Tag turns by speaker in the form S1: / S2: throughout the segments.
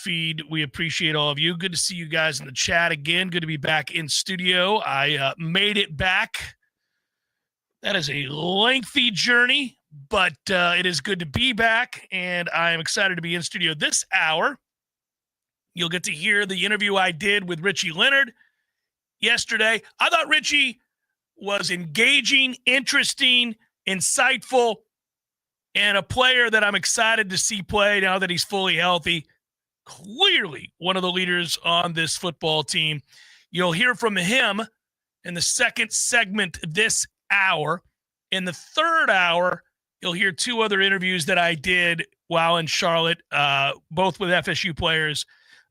S1: feed. We appreciate all of you. Good to see you guys in the chat again. Good to be back in studio. I made it back. That is a lengthy journey, but it is good to be back, and I am excited to be in studio this hour. You'll get to hear the interview I did with Richie Leonard yesterday. I thought Richie was engaging, interesting, insightful, and a player that I'm excited to see play now that he's fully healthy. Clearly one of the leaders on this football team. You'll hear from him in the second segment this hour. In the third hour, you'll hear two other interviews that I did while in Charlotte, both with FSU players.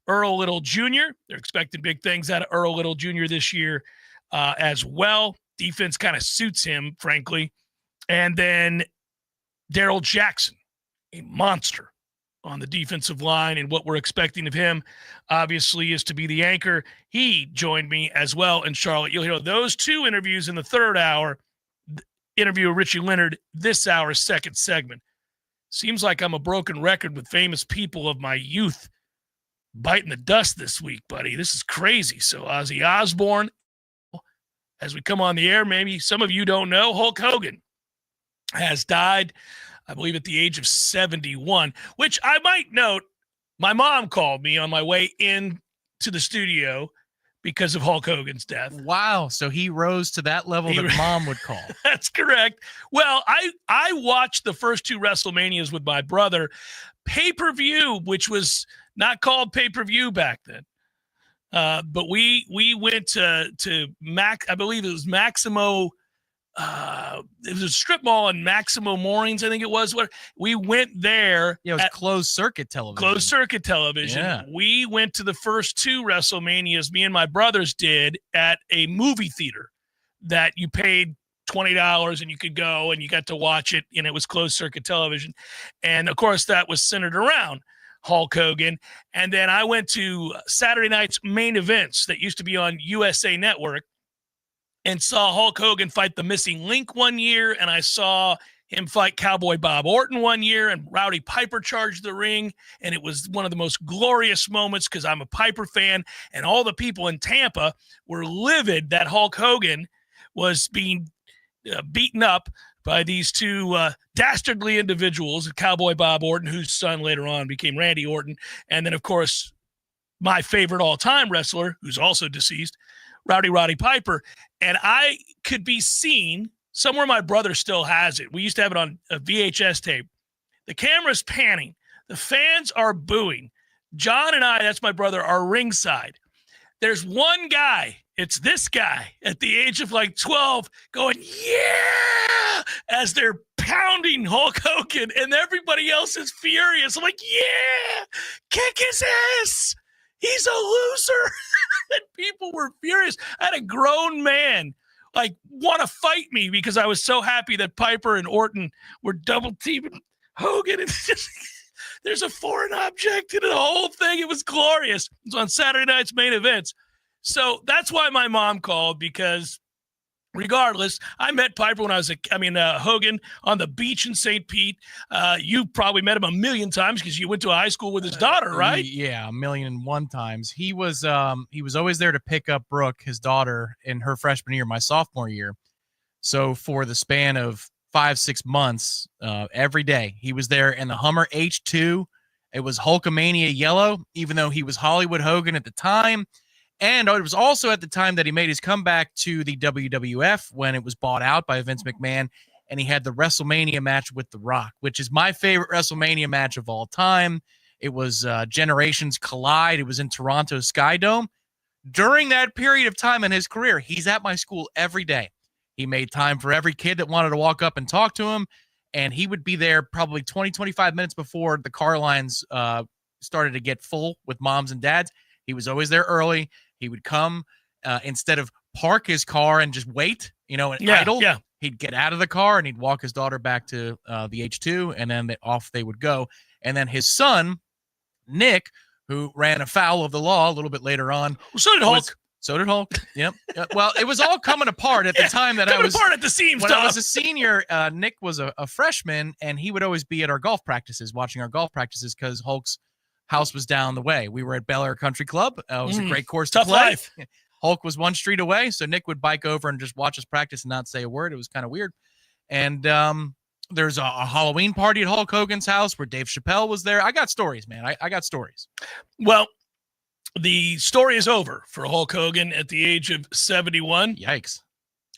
S1: Earl Little Jr., they're expecting big things out of Earl Little Jr. this year as well. Defense kind of suits him, frankly. And then Darrell Jackson, a monster on the defensive line, and what we're expecting of him, obviously, is to be the anchor. He joined me as well in Charlotte. You'll hear those two interviews in the third hour. Interview with Richie Leonard this hour's second segment. Seems like I'm a broken record with famous people of my youth biting the dust this week, buddy. This is crazy. So Ozzy Osbourne, as we come on the air, maybe some of you don't know, Hulk Hogan has died, I believe, at the age of 71, which I might note, my mom called me on my way in to the studio because of Hulk Hogan's death.
S2: Wow. So he rose to that level that mom would call.
S1: That's correct. Well, I watched the first two WrestleManias with my brother, pay-per-view, which was not called pay-per-view back then. But we went to Mac, I believe it was Maximo. It was a strip mall in Maximo Mornings, I think it was. Where we went there.
S2: Yeah, it was closed circuit television.
S1: Closed circuit television. Yeah. We went to the first two WrestleManias, me and my brothers did, at a movie theater that you paid $20 and you could go and you got to watch it, and it was closed circuit television. And of course that was centered around Hulk Hogan. And then I went to Saturday night's main events that used to be on USA Network and saw Hulk Hogan fight the Missing Link one year, and I saw him fight Cowboy Bob Orton one year, and Rowdy Piper charged the ring, and it was one of the most glorious moments because I'm a Piper fan, and all the people in Tampa were livid that Hulk Hogan was being beaten up by these two dastardly individuals, Cowboy Bob Orton, whose son later on became Randy Orton, and then, of course, my favorite all-time wrestler, who's also deceased, Roddy Piper. And I could be seen somewhere. My brother still has it. We used to have it on a VHS tape. The camera's panning. The fans are booing. John and I, that's my brother, are ringside. There's one guy, it's this guy at the age of like 12 going, yeah, as they're pounding Hulk Hogan, and everybody else is furious. I'm like, yeah, kick his ass. He's a loser. And people were furious. I had a grown man like want to fight me because I was so happy that Piper and Orton were double teaming Hogan. And just, there's a foreign object in the whole thing. It was glorious. It was on Saturday night's main events. So that's why my mom called, because regardless, I met Piper when I was Hogan on the beach in St. Pete. You probably met him a million times because you went to a high school with his daughter, right?
S2: Yeah, 1,000,001 times. He was always there to pick up Brooke, his daughter, in her freshman year, my sophomore year. So for the span of 5-6 months, every day he was there in the Hummer H2. It was Hulkamania yellow, even though he was Hollywood Hogan at the time. And it was also at the time that he made his comeback to the WWF when it was bought out by Vince McMahon, and he had the WrestleMania match with The Rock, which is my favorite WrestleMania match of all time. It was Generations Collide. It was in Toronto Sky Dome. During that period of time in his career, he's at my school every day. He made time for every kid that wanted to walk up and talk to him, and he would be there probably 20, 25 minutes before the car lines started to get full with moms and dads. He was always there early. He would come instead of park his car and just wait, and idle. Yeah. He'd get out of the car and he'd walk his daughter back to the H2, and then off they would go. And then his son, Nick, who ran afoul of the law a little bit later on.
S1: Well, so did Hulk.
S2: Yep. Well, it was all coming apart at the time that I was
S1: apart at the seams.
S2: When I was a senior, Nick was a freshman, and he would always be at our golf practices, watching our golf practices, because Hulk's house was down the way. We were at Bel Air Country Club. It was a great course to
S1: Tough
S2: play.
S1: life.
S2: Hulk was one street away, so Nick would bike over and just watch us practice and not say a word. It was kind of weird. And there's a Halloween party at Hulk Hogan's house where Dave Chappelle was there. I got stories, man. I got stories.
S1: Well, the story is over for Hulk Hogan at the age of 71.
S2: Yikes.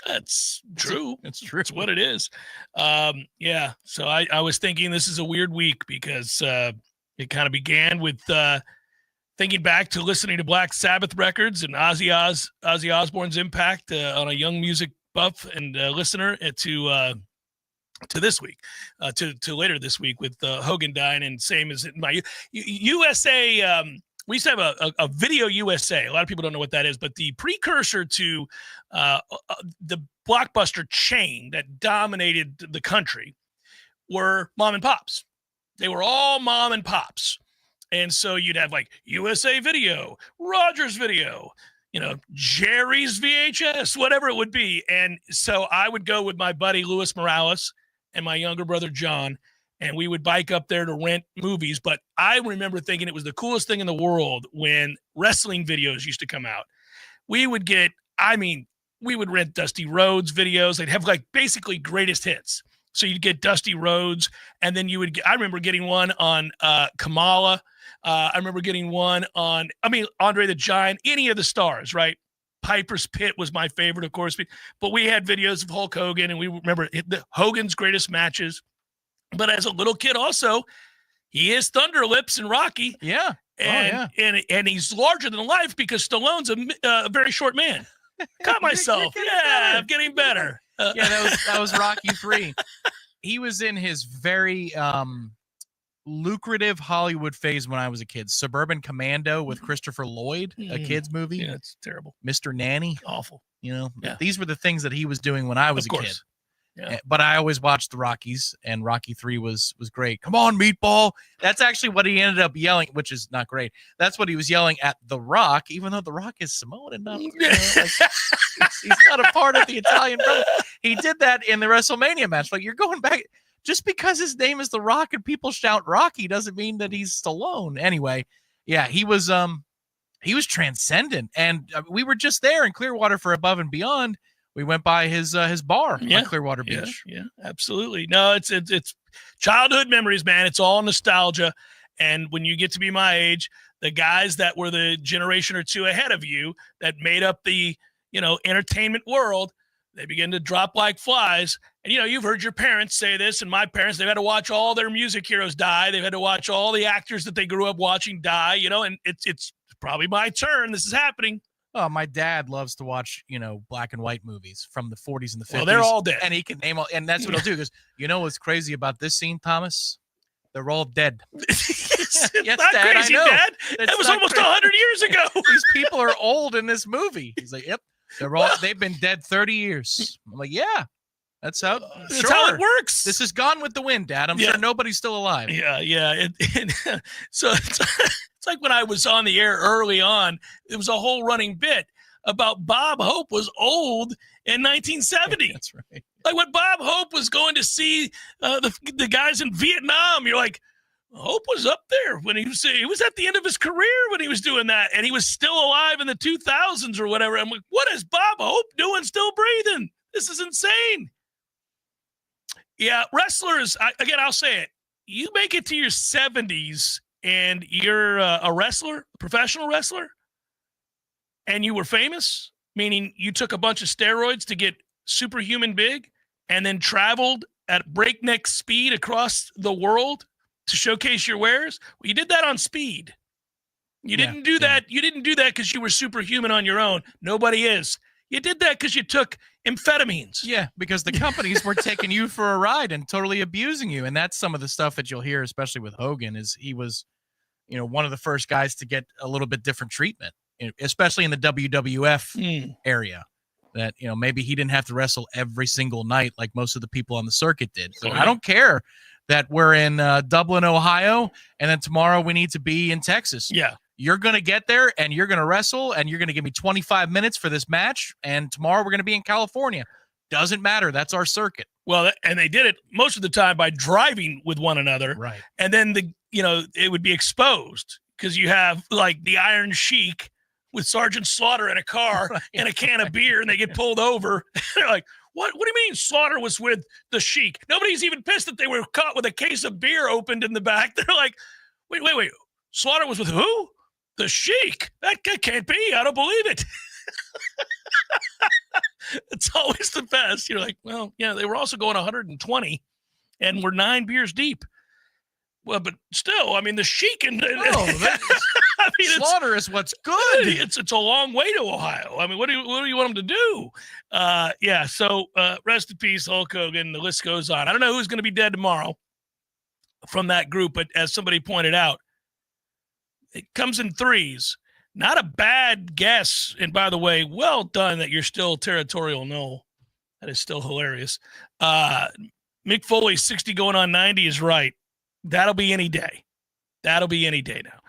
S1: That's true.
S2: It's true.
S1: It's what it is. Yeah. So I was thinking this is a weird week because it kind of began with thinking back to listening to Black Sabbath records and Ozzy Osbourne's impact on a young music buff and listener to this week, to later this week with Hogan dying, and same as in my USA. We used to have a Video USA. A lot of people don't know what that is, but the precursor to the Blockbuster chain that dominated the country were mom and pops. They were all mom and pops. And so you'd have like USA Video, Rogers Video, Jerry's VHS, whatever it would be. And so I would go with my buddy Louis Morales and my younger brother John, and we would bike up there to rent movies. But I remember thinking it was the coolest thing in the world when wrestling videos used to come out. We would rent Dusty Rhodes videos. They'd have like basically greatest hits. So you'd get Dusty Rhodes, and then I remember getting one on Kamala. I remember getting one on, Andre the Giant, any of the stars, right? Piper's Pit was my favorite, of course. But we had videos of Hulk Hogan, and we remember Hogan's greatest matches. But as a little kid also, he is Thunder Lips and Rocky.
S2: Yeah.
S1: And he's larger than life because Stallone's a very short man. Caught myself. I'm getting better.
S2: That was Rocky 3. He was in his very lucrative Hollywood phase when I was a kid. Suburban Commando with Christopher Lloyd, a kid's movie.
S1: Yeah, it's terrible.
S2: Mr. Nanny.
S1: Awful.
S2: These were the things that he was doing when I was a kid.
S1: Yeah.
S2: But I always watched the Rockies, and Rocky 3 was great. Come on, meatball. That's actually what he ended up yelling, which is not great. That's what he was yelling at The Rock, even though The Rock is Samoan enough. He's not a part of the Italian brother. He did that in the WrestleMania match. Like, you're going back. Just because his name is The Rock and people shout Rocky doesn't mean that he's Stallone. Anyway, yeah, he was transcendent. And we were just there in Clearwater for Above and Beyond. We went by his bar on Clearwater Beach.
S1: Yeah, absolutely. No, it's childhood memories, man. It's all nostalgia. And when you get to be my age, the guys that were the generation or two ahead of you that made up the, entertainment world, they begin to drop like flies. And, you've heard your parents say this, and my parents, they've had to watch all their music heroes die. They've had to watch all the actors that they grew up watching die, and it's probably my turn. This is happening.
S2: Oh, my dad loves to watch, black and white movis from the 40s and the 50s.
S1: Well, they're all dead.
S2: And he can name all, and that's what he'll do. He goes, what's crazy about this scene, Thomas? They're all dead.
S1: It's
S2: yes,
S1: not
S2: Dad,
S1: crazy,
S2: I know.
S1: Dad. That was almost 100 years ago.
S2: These people are old in this movie. He's like, yep, they've been dead 30 years. I'm like, yeah, that's how
S1: it works.
S2: This is Gone with the Wind, Dad. I'm sure nobody's still alive.
S1: Yeah. So it's like when I was on the air early on, it was a whole running bit about Bob Hope was old in 1970.
S2: That's right.
S1: Like when Bob Hope was going to see the guys in Vietnam, you're like, Hope was up there when he was at the end of his career when he was doing that, and he was still alive in the 2000s or whatever. I'm like, what is Bob Hope doing still breathing? This is insane. Yeah, wrestlers, I'll say it. You make it to your 70s and you're a wrestler, a professional wrestler, and you were famous, meaning you took a bunch of steroids to get superhuman big and then traveled at breakneck speed across the world to showcase your wares. Well, you did that on speed. You didn't do that. You didn't do that because you were superhuman on your own. Nobody is. You did that because you took amphetamines.
S2: Yeah, because the companies were taking you for a ride and totally abusing you. And that's some of the stuff that you'll hear, especially with Hogan, is he was, one of the first guys to get a little bit different treatment, especially in the WWF area. That, maybe he didn't have to wrestle every single night like most of the people on the circuit did. So I don't care that we're in Dublin, Ohio, and then tomorrow we need to be in Texas.
S1: Yeah.
S2: You're going to get there, and you're going to wrestle, and you're going to give me 25 minutes for this match, and tomorrow we're going to be in California. Doesn't matter. That's our circuit.
S1: Well, and they did it most of the time by driving with one another.
S2: Right.
S1: And then it would be exposed because you have like the Iron Sheik with Sergeant Slaughter in a car and a can of beer, and they get pulled over. They're like, what do you mean Slaughter was with the Sheik? Nobody's even pissed that they were caught with a case of beer opened in the back. They're like, wait. Slaughter was with who? The Sheik. That can't be. I don't believe it. It's always the best. You're like, well, yeah, they were also going 120 and we're 9 beers deep. Well, but still, I mean, the Sheik and
S2: Slaughter is what's good.
S1: It's a long way to Ohio. I mean, what do you want them to do? So rest in peace, Hulk Hogan. The list goes on. I don't know who's going to be dead tomorrow from that group, but as somebody pointed out, it comes in threes. Not a bad guess. And by the way, well done that you're still territorial null. That is still hilarious. Mick Foley, 60 going on 90 is right. That'll be any day. That'll be any day now.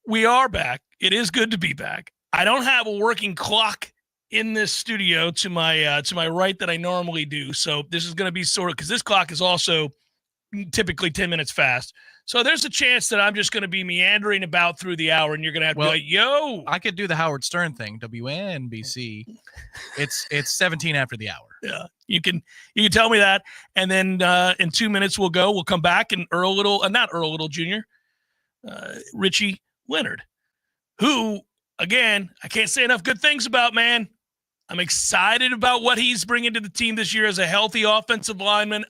S1: We are back. It is good to be back. I don't have a working clock in this studio to my right that I normally do. So this is going to be sort of, because this clock is also typically 10 minutes fast. So there's a chance that I'm just going to be meandering about through the hour, and you're going to have to be like, yo.
S2: I could do the Howard Stern thing, WNBC. It's 17 after the hour.
S1: Yeah, you can tell me that, and then in 2 minutes we'll come back, and not Earl Little Jr., Richie Leonard, who, again, I can't say enough good things about, man. I'm excited about what he's bringing to the team this year as a healthy offensive lineman,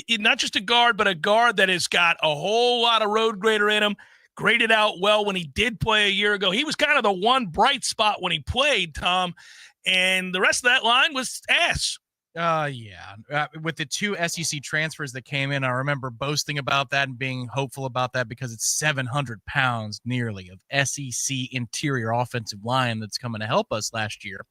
S1: not just a guard, but a guard that has got a whole lot of road grader in him, graded out well when he did play a year ago. He was kind of the one bright spot when he played, Tom, and the rest of that line was ass.
S2: With the 2 SEC transfers that came in, I remember boasting about that and being hopeful about that because it's 700 pounds nearly of SEC interior offensive line that's coming to help us last year.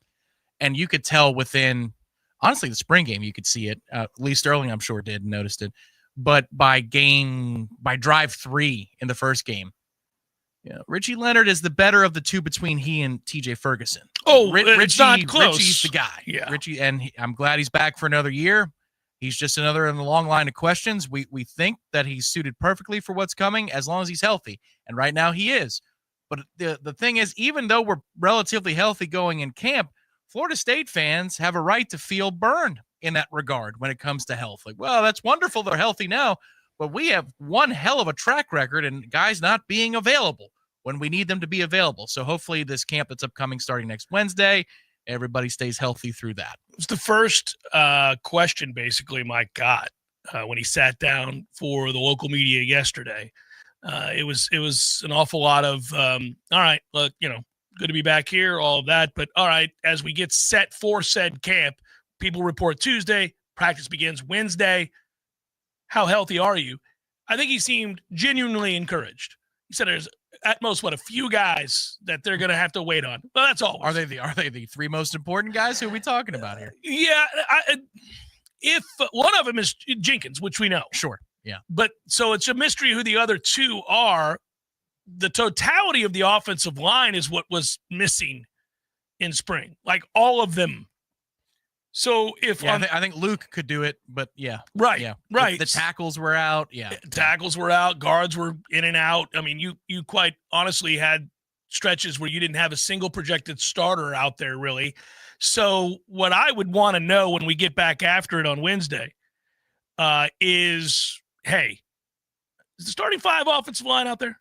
S2: And you could tell within, honestly, the spring game, you could see it. Lee Sterling, I'm sure, did and noticed it. But by drive 3 in the first game, Richie Leonard is the better of the two between he and TJ Ferguson.
S1: It's not close.
S2: Richie's the guy.
S1: Yeah.
S2: Richie, and I'm glad he's back for another year. He's just another in the long line of questions. We think that he's suited perfectly for what's coming as long as he's healthy. And right now he is. But the thing is, even though we're relatively healthy going in camp, Florida State fans have a right to feel burned in that regard when it comes to health. Like, well, that's wonderful they're healthy now, but we have one hell of a track record and guys not being available when we need them to be available. So hopefully this camp that's upcoming starting next Wednesday, everybody stays healthy through that.
S1: It was the first question basically Mike got when he sat down for the local media yesterday. It was an awful lot of, all right, look, good to be back here, all of that. But all right, as we get set for said camp, people report Tuesday, practice begins Wednesday. How healthy are you? I think he seemed genuinely encouraged. He said there's at most, a few guys that they're going to have to wait on. Well, that's all.
S2: Are they the 3 most important guys? Who are we talking about here?
S1: Yeah. If one of them is Jenkins, which we know.
S2: Sure. Yeah.
S1: But so it's a mystery who the other 2 are. The totality of the offensive line is what was missing in spring, like all of them. So
S2: I think Luke could do it, but yeah.
S1: Right.
S2: Yeah.
S1: Right.
S2: The tackles were out. Yeah.
S1: Tackles were out. Guards were in and out. I mean, you quite honestly had stretches where you didn't have a single projected starter out there really. So what I would want to know when we get back after it on Wednesday is, hey, is the starting 5 offensive line out there?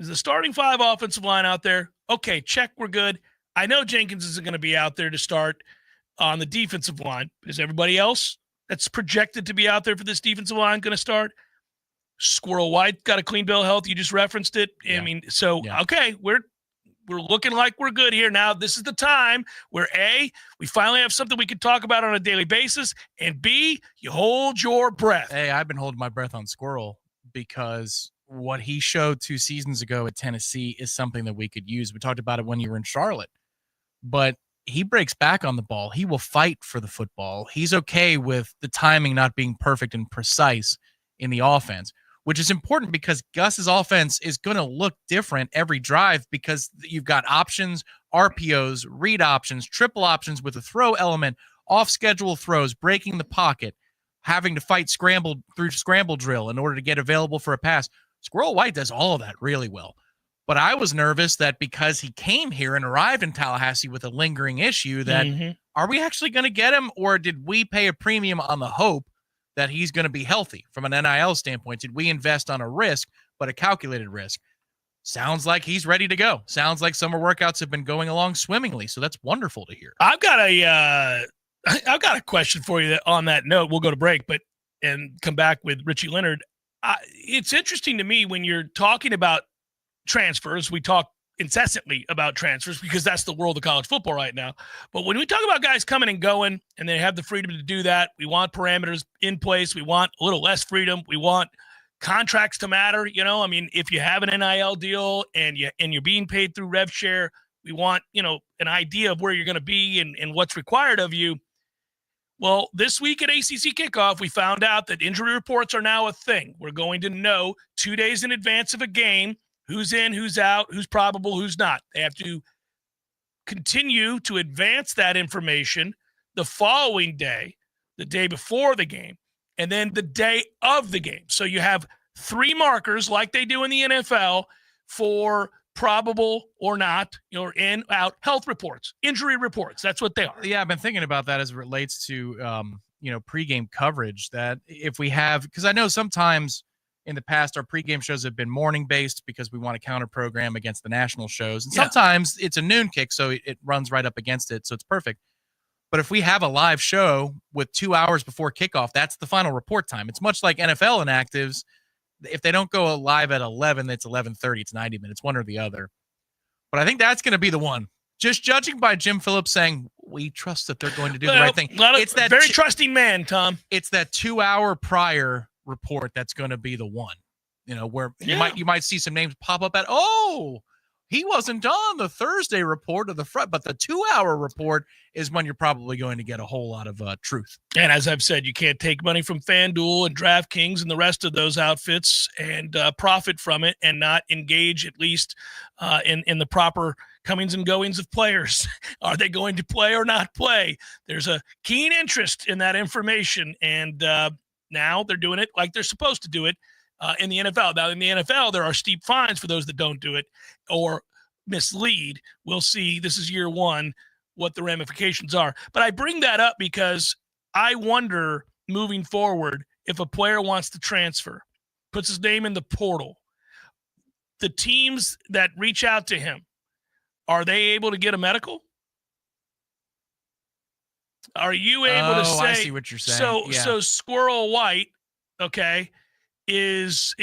S1: Is the starting 5 offensive line out there? Okay, check, we're good. I know Jenkins isn't going to be out there to start on the defensive line. But is everybody else that's projected to be out there for this defensive line going to start? Squirrel White got a clean bill of health. You just referenced it. Yeah. I mean, okay, we're looking like we're good here. Now, this is the time where A, we finally have something we can talk about on a daily basis, and B, you hold your breath.
S2: Hey, I've been holding my breath on Squirrel because what he showed 2 seasons ago at Tennessee is something that we could use. We talked about it when you were in Charlotte, but he breaks back on the ball. He will fight for the football. He's okay with the timing not being perfect and precise in the offense, which is important because Gus's offense is going to look different every drive because you've got options, RPOs, read options, triple options with a throw element, off-schedule throws, breaking the pocket, having to fight scramble drill in order to get available for a pass. Squirrel White does all of that really well. But I was nervous that because he came here and arrived in Tallahassee with a lingering issue that are we actually going to get him, or did we pay a premium on the hope that he's going to be healthy from an NIL standpoint? Did we invest on a risk, but a calculated risk? Sounds like he's ready to go. Sounds like summer workouts have been going along swimmingly. So that's wonderful to hear.
S1: I've got a question for you on that note. We'll go to break, and come back with Richie Leonard. It's interesting to me when you're talking about transfers. We talk incessantly about transfers because that's the world of college football right now. But when we talk about guys coming and going and they have the freedom to do that, we want parameters in place. We want a little less freedom. We want contracts to matter. If you have an NIL deal and you're being paid through rev share, we want, an idea of where you're going to be and what's required of you. Well, this week at ACC Kickoff, we found out that injury reports are now a thing. We're going to know 2 days in advance of a game who's in, who's out, who's probable, who's not. They have to continue to advance that information the following day, the day before the game, and then the day of the game. So you have 3 markers like they do in the NFL for probable or not, in, out, health reports, injury reports. That's what they are.
S2: Yeah, I've been thinking about that as it relates to, pregame coverage, that if we have, because I know sometimes in the past our pregame shows have been morning-based because we want to counter program against the national shows. And sometimes it's a noon kick, so it runs right up against it, so it's perfect. But if we have a live show with 2 hours before kickoff, that's the final report time. It's much like NFL inactives. If they don't go live at 11, it's 11:30. It's 90 minutes, one or the other. But I think that's going to be the one. Just judging by Jim Phillips saying, we trust that they're going to do the right thing.
S1: It's that very trusting man, Tom.
S2: It's that 2 hour prior report that's going to be the one, where you might see some names pop up he wasn't on the Thursday report of the front, but the 2 hour report is when you're probably going to get a whole lot of truth.
S1: And as I've said, you can't take money from FanDuel and DraftKings and the rest of those outfits and profit from it and not engage at least in the proper comings and goings of players. Are they going to play or not play? There's a keen interest in that information, and now they're doing it like they're supposed to do it. In the NFL. Now, in the NFL, there are steep fines for those that don't do it or mislead. We'll see. This is year one, what the ramifications are. But I bring that up because I wonder, moving forward, if a player wants to transfer, puts his name in the portal, the teams that reach out to him, are they able to get a medical? Are you able to say?
S2: I see what you're saying.
S1: So Squirrel White, okay, is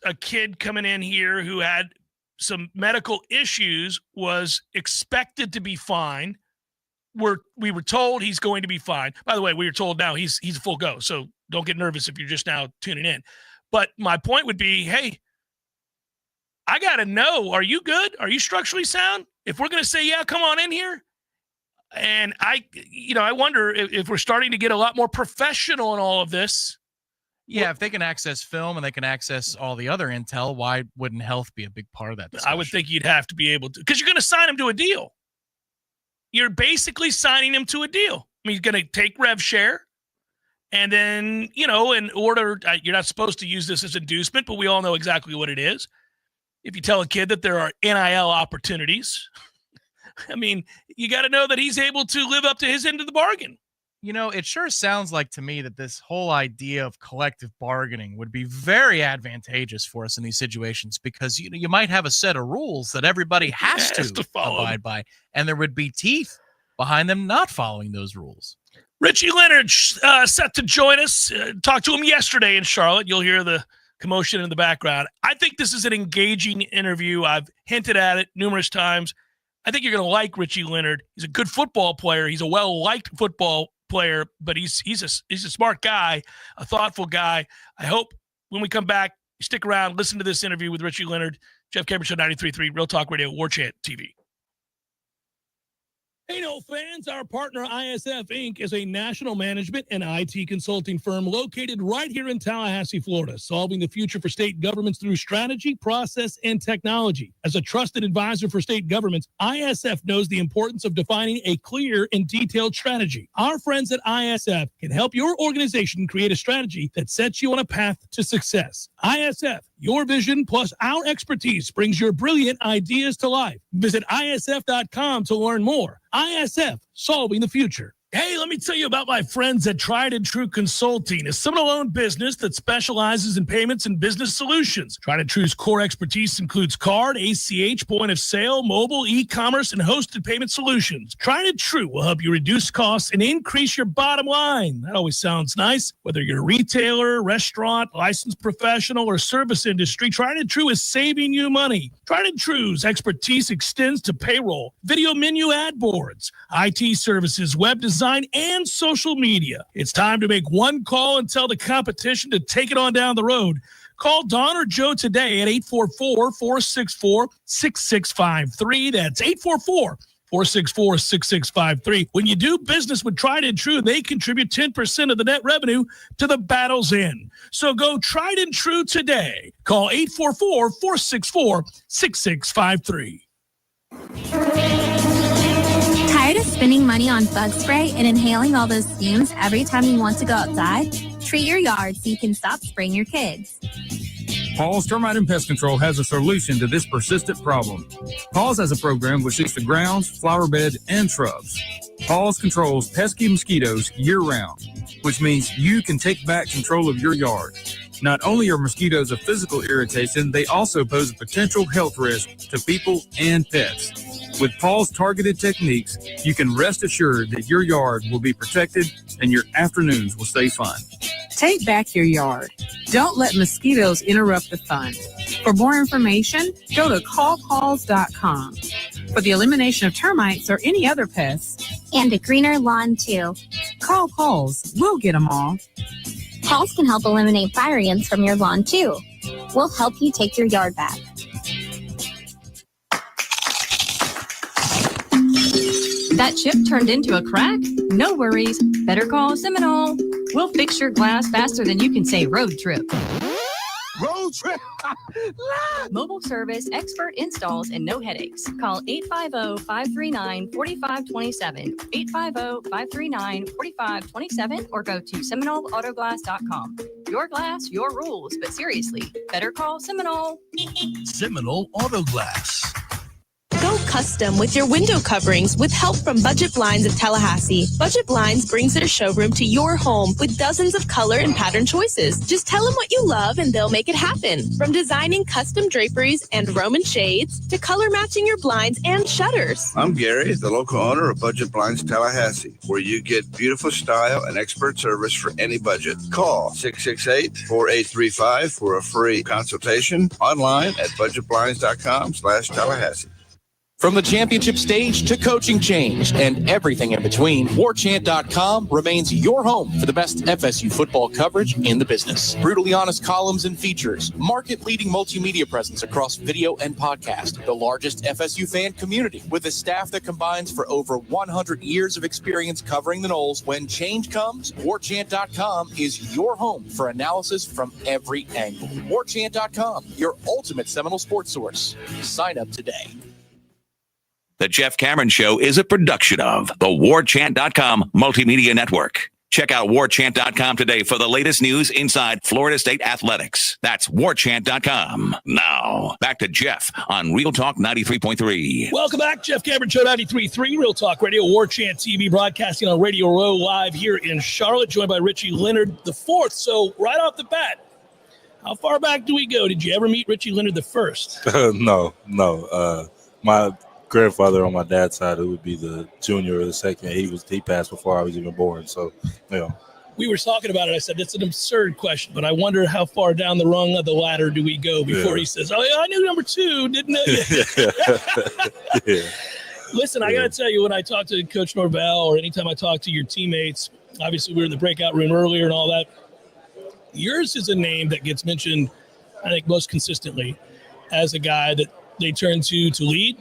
S1: a kid coming in here who had some medical issues, was expected to be fine. We were told he's going to be fine. By the way, we were told now he's a full go, so don't get nervous if you're just now tuning in. But my point would be, hey, I got to know, are you good? Are you structurally sound? If we're going to say, yeah, come on in here. And I wonder if we're starting to get a lot more professional in all of this.
S2: Yeah, if they can access film and they can access all the other intel, why wouldn't health be a big part of that discussion?
S1: I would think you'd have to be able to, because you're going to sign him to a deal. You're basically signing him to a deal. I mean, he's going to take rev share, and then, in order, you're not supposed to use this as inducement, but we all know exactly what it is. If you tell a kid that there are NIL opportunities, I mean, you got to know that he's able to live up to his end of the bargain.
S2: It sure sounds like to me that this whole idea of collective bargaining would be very advantageous for us in these situations, because you might have a set of rules that everybody has to abide by, and there would be teeth behind them not following those rules.
S1: Richie Leonard set to join us. Talked to him yesterday in Charlotte. You'll hear the commotion in the background. I think this is an engaging interview. I've hinted at it numerous times. I think you're going to like Richie Leonard. He's a good football player. He's a well-liked football player, but he's a smart guy, a thoughtful guy. I hope when we come back, you stick around, listen to this interview with Richie Leonard. Jeff Cameron Show, 93.3 Real Talk Radio, Warchant TV. Hey, no fans, our partner ISF Inc. is a national management and IT consulting firm located right here in Tallahassee, Florida, solving the future for state governments through strategy, process, and technology. As a trusted advisor for state governments, ISF knows the importance of defining a clear and detailed strategy. Our friends at ISF can help your organization create a strategy that sets you on a path to success. ISF Your vision plus our expertise brings your brilliant ideas to life. Visit ISF.com to learn more. ISF, solving the future. Hey, let me tell you about my friends at Tried and True Consulting, a Seminole-owned business that specializes in payments and business solutions. Tried and True's core expertise includes card, ACH, point of sale, mobile, e-commerce, and hosted payment solutions. Tried and True will help you reduce costs and increase your bottom line. That always sounds nice. Whether you're a retailer, restaurant, licensed professional, or service industry, Tried and True is saving you money. Tried and True's expertise extends to payroll, video menu ad boards, IT services, web design, and social media. It's time to make one call and tell the competition to take it on down the road. Call Don or Joe today at 844-464-6653. That's 844-464-6653. When you do business with Tried and True, they contribute 10% of the net revenue to the battle's end. So go Tried and True today. Call 844-464-6653.
S3: Tired of spending money on bug spray and inhaling all those fumes every time you want to go outside? Treat your yard so you can stop spraying your kids.
S4: Paul's Termite and Pest Control has a solution to this persistent problem. Paul's has a program which treats the grounds, flower bed, and shrubs. Paul's controls pesky mosquitoes year-round, which means you can take back control of your yard. Not only are mosquitoes a physical irritation, they also pose a potential health risk to people and pets. With Paul's targeted techniques, you can rest assured that your yard will be protected and your afternoons will stay fun.
S5: Take back your yard. Don't let mosquitoes interrupt the fun. For more information, go to callpauls.com. For the elimination of termites or any other pests.
S3: And a greener lawn, too.
S5: Call Pauls. We'll get them all.
S3: Pauls can help eliminate fire ants from your lawn, too. We'll help you take your yard back.
S6: That chip turned into a crack? No worries. Better call Seminole. We'll fix your glass faster than you can say road trip.
S7: Road trip?
S6: Mobile service, expert installs, and no headaches. Call 850-539-4527, 850-539-4527, or go to SeminoleAutoglass.com. Your glass, your rules, but seriously, better call Seminole.
S7: Seminole Auto Glass.
S8: Go custom with your window coverings with help from Budget Blinds of Tallahassee. Budget Blinds brings their showroom to your home with dozens of color and pattern choices. Just tell them what you love and they'll make it happen. From designing custom draperies and Roman shades to color matching your blinds and shutters.
S9: I'm Gary, the local owner of Budget Blinds Tallahassee, where you get beautiful style and expert service for any budget. Call 668-4835 for a free consultation online at budgetblinds.com/Tallahassee.
S10: From the championship stage to coaching change and everything in between, Warchant.com remains your home for the best FSU football coverage in the business. Brutally honest columns and features, market-leading multimedia presence across video and podcast, the largest FSU fan community with a staff that combines for over 100 years of experience covering the Noles. When change comes, Warchant.com is your home for analysis from every angle. Warchant.com, your ultimate Seminole sports source. Sign up today.
S11: The Jeff Cameron Show is a production of the Warchant.com Multimedia Network. Check out Warchant.com today for the latest news inside Florida State athletics. That's Warchant.com. Now, back to Jeff on Real Talk 93.3.
S1: Welcome back. Jeff Cameron Show 93.3, Real Talk Radio, Warchant TV, broadcasting on Radio Row live here in Charlotte, joined by Richie Leonard the fourth. So right off the bat, how far back do we go? Did you ever meet Richie Leonard the first?
S12: No. My grandfather on my dad's side, who would be the junior or the second, he passed before I was even born. So,
S1: we were talking about it. I said, it's an absurd question, but I wonder how far down the rung of the ladder do we go before he says, oh, yeah, I knew number two, didn't I? Listen, I got to tell you, when I talk to Coach Norvell or anytime I talk to your teammates, obviously we were in the breakout room earlier and all that, yours is a name that gets mentioned, I think, most consistently as a guy that they turn to lead.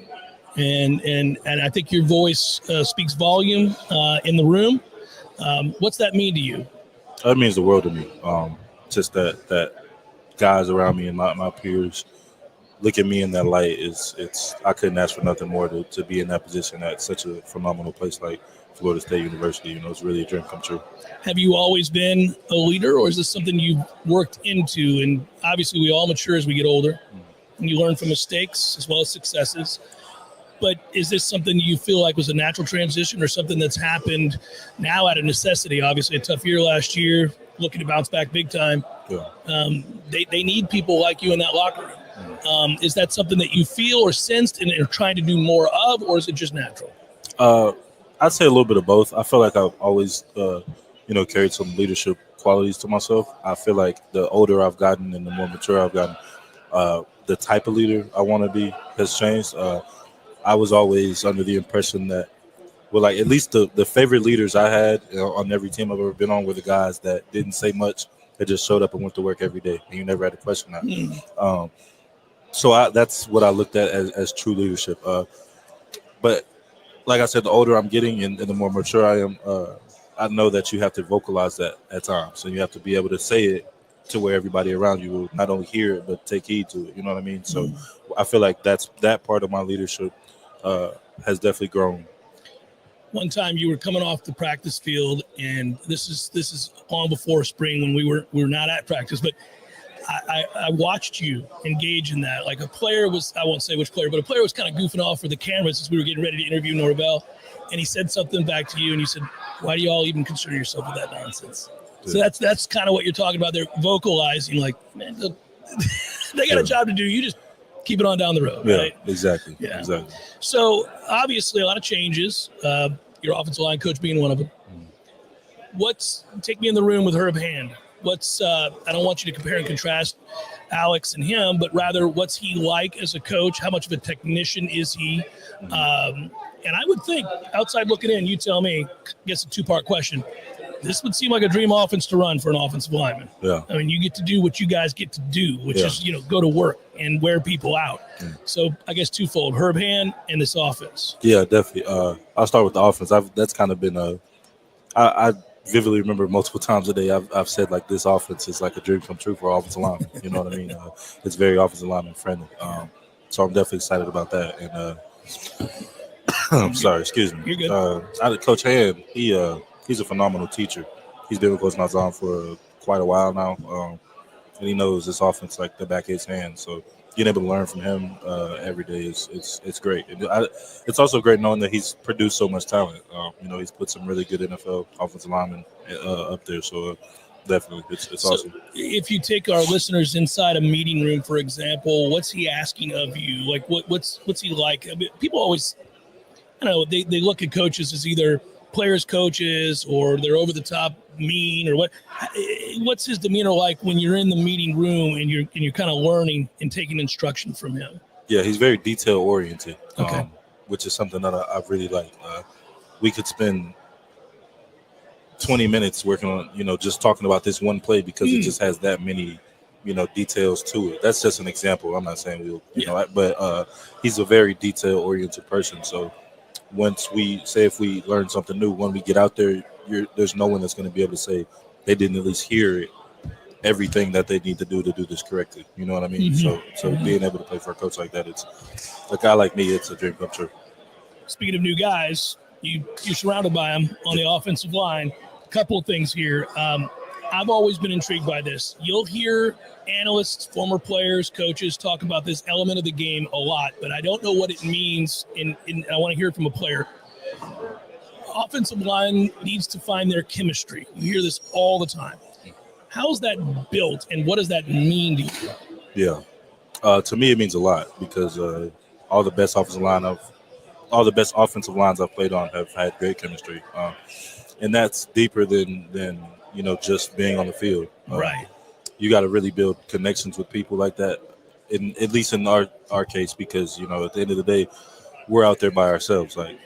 S1: And I think your voice speaks volume in the room. What's that mean to you?
S12: That means the world to me. Just that guys around me and my peers look at me in that light, I couldn't ask for nothing more to be in that position at such a phenomenal place like Florida State University. It's really a dream come true.
S1: Have you always been a leader, or is this something you've worked into? And obviously we all mature as we get older, and you learn from mistakes as well as successes. But is this something you feel like was a natural transition, or something that's happened now out of necessity? Obviously a tough year last year, looking to bounce back big time.
S12: Yeah.
S1: They need people like you in that locker room. Is that something that you feel or sensed and are trying to do more of, or is it just natural?
S12: I'd say a little bit of both. I feel like I've always, carried some leadership qualities to myself. I feel like the older I've gotten and the more mature I've gotten, the type of leader I want to be has changed. I was always under the impression that, at least the favorite leaders I had on every team I've ever been on were the guys that didn't say much. They just showed up and went to work every day, and you never had to question that. So that's what I looked at as true leadership. But like I said, the older I'm getting and the more mature I am, I know that you have to vocalize that at times, and you have to be able to say it to where everybody around you will not only hear it but take heed to it. You know what I mean? So I feel like that part of my leadership has definitely grown.
S1: One time you were coming off the practice field, and this is long before spring when we were not at practice, but I watched you engage in that. Like a player was, I won't say which player, but a player was kind of goofing off for the cameras as we were getting ready to interview Norvell, and he said something back to you, and you said, "Why do you all even concern yourself with that nonsense?" Yeah. So that's kind of what you're talking about. They're vocalizing, like, man, they got a job to do. You just keep it on down the road, right?
S12: Exactly.
S1: Yeah.
S12: Exactly.
S1: So obviously a lot of changes. Your offensive line coach being one of them. Take me in the room with Herb Hand. I don't want you to compare and contrast Alex and him, but rather what's he like as a coach? How much of a technician is he? And I would think, outside looking in, you tell me, I guess a two-part question. This would seem like a dream offense to run for an offensive lineman.
S12: Yeah.
S1: I mean, you get to do what you guys get to do, which is, go to work and wear people out. So I guess twofold, Herb Hand and this offense.
S12: Yeah, definitely. I'll start with the offense. That's kind of been I vividly remember multiple times a day I've said, like, this offense is like a dream come true for offensive linemen. You know what I mean? It's very offensive lineman friendly. So I'm definitely excited about that. And I'm sorry, excuse me.
S1: You're good.
S12: Coach Hand, he's a phenomenal teacher. He's been with Coach Nazan for quite a while now, and he knows this offense like the back of his hand. So being able to learn from him every day it's great. It's also great knowing that he's produced so much talent. He's put some really good NFL offensive linemen up there. So definitely, it's awesome.
S1: If you take our listeners inside a meeting room, for example, what's he asking of you? Like, what's he like? I mean, people always, they look at coaches as either players coaches or they're over the top mean, or what's his demeanor like when you're in the meeting room and you're kind of learning and taking instruction from him?
S12: Yeah, he's very detail oriented.
S1: Okay.
S12: Which is something that I really like. We could spend 20 minutes working on, just talking about this one play because it just has that many, details to it. That's just an example. I'm not saying but he's a very detail oriented person. So once if we learn something new, when we get out there, there's no one that's going to be able to say they didn't at least hear everything that they need to do this correctly. You know what I mean? So being able to play for a coach like that, it's a guy like me, it's a dream come true.
S1: Speaking of new guys, you're surrounded by them on the offensive line. A couple of things here. I've always been intrigued by this. You'll hear analysts, former players, coaches talk about this element of the game a lot, but I don't know what it means, and I want to hear it from a player. Offensive line needs to find their chemistry. You hear this all the time. How's that built, and what does that mean to you?
S12: Yeah. To me, it means a lot because all the best offensive lines I've played on have had great chemistry. And that's deeper than just being on the field.
S1: Right.
S12: You got to really build connections with people like that, at least in our case, because, at the end of the day, we're out there by ourselves. Like,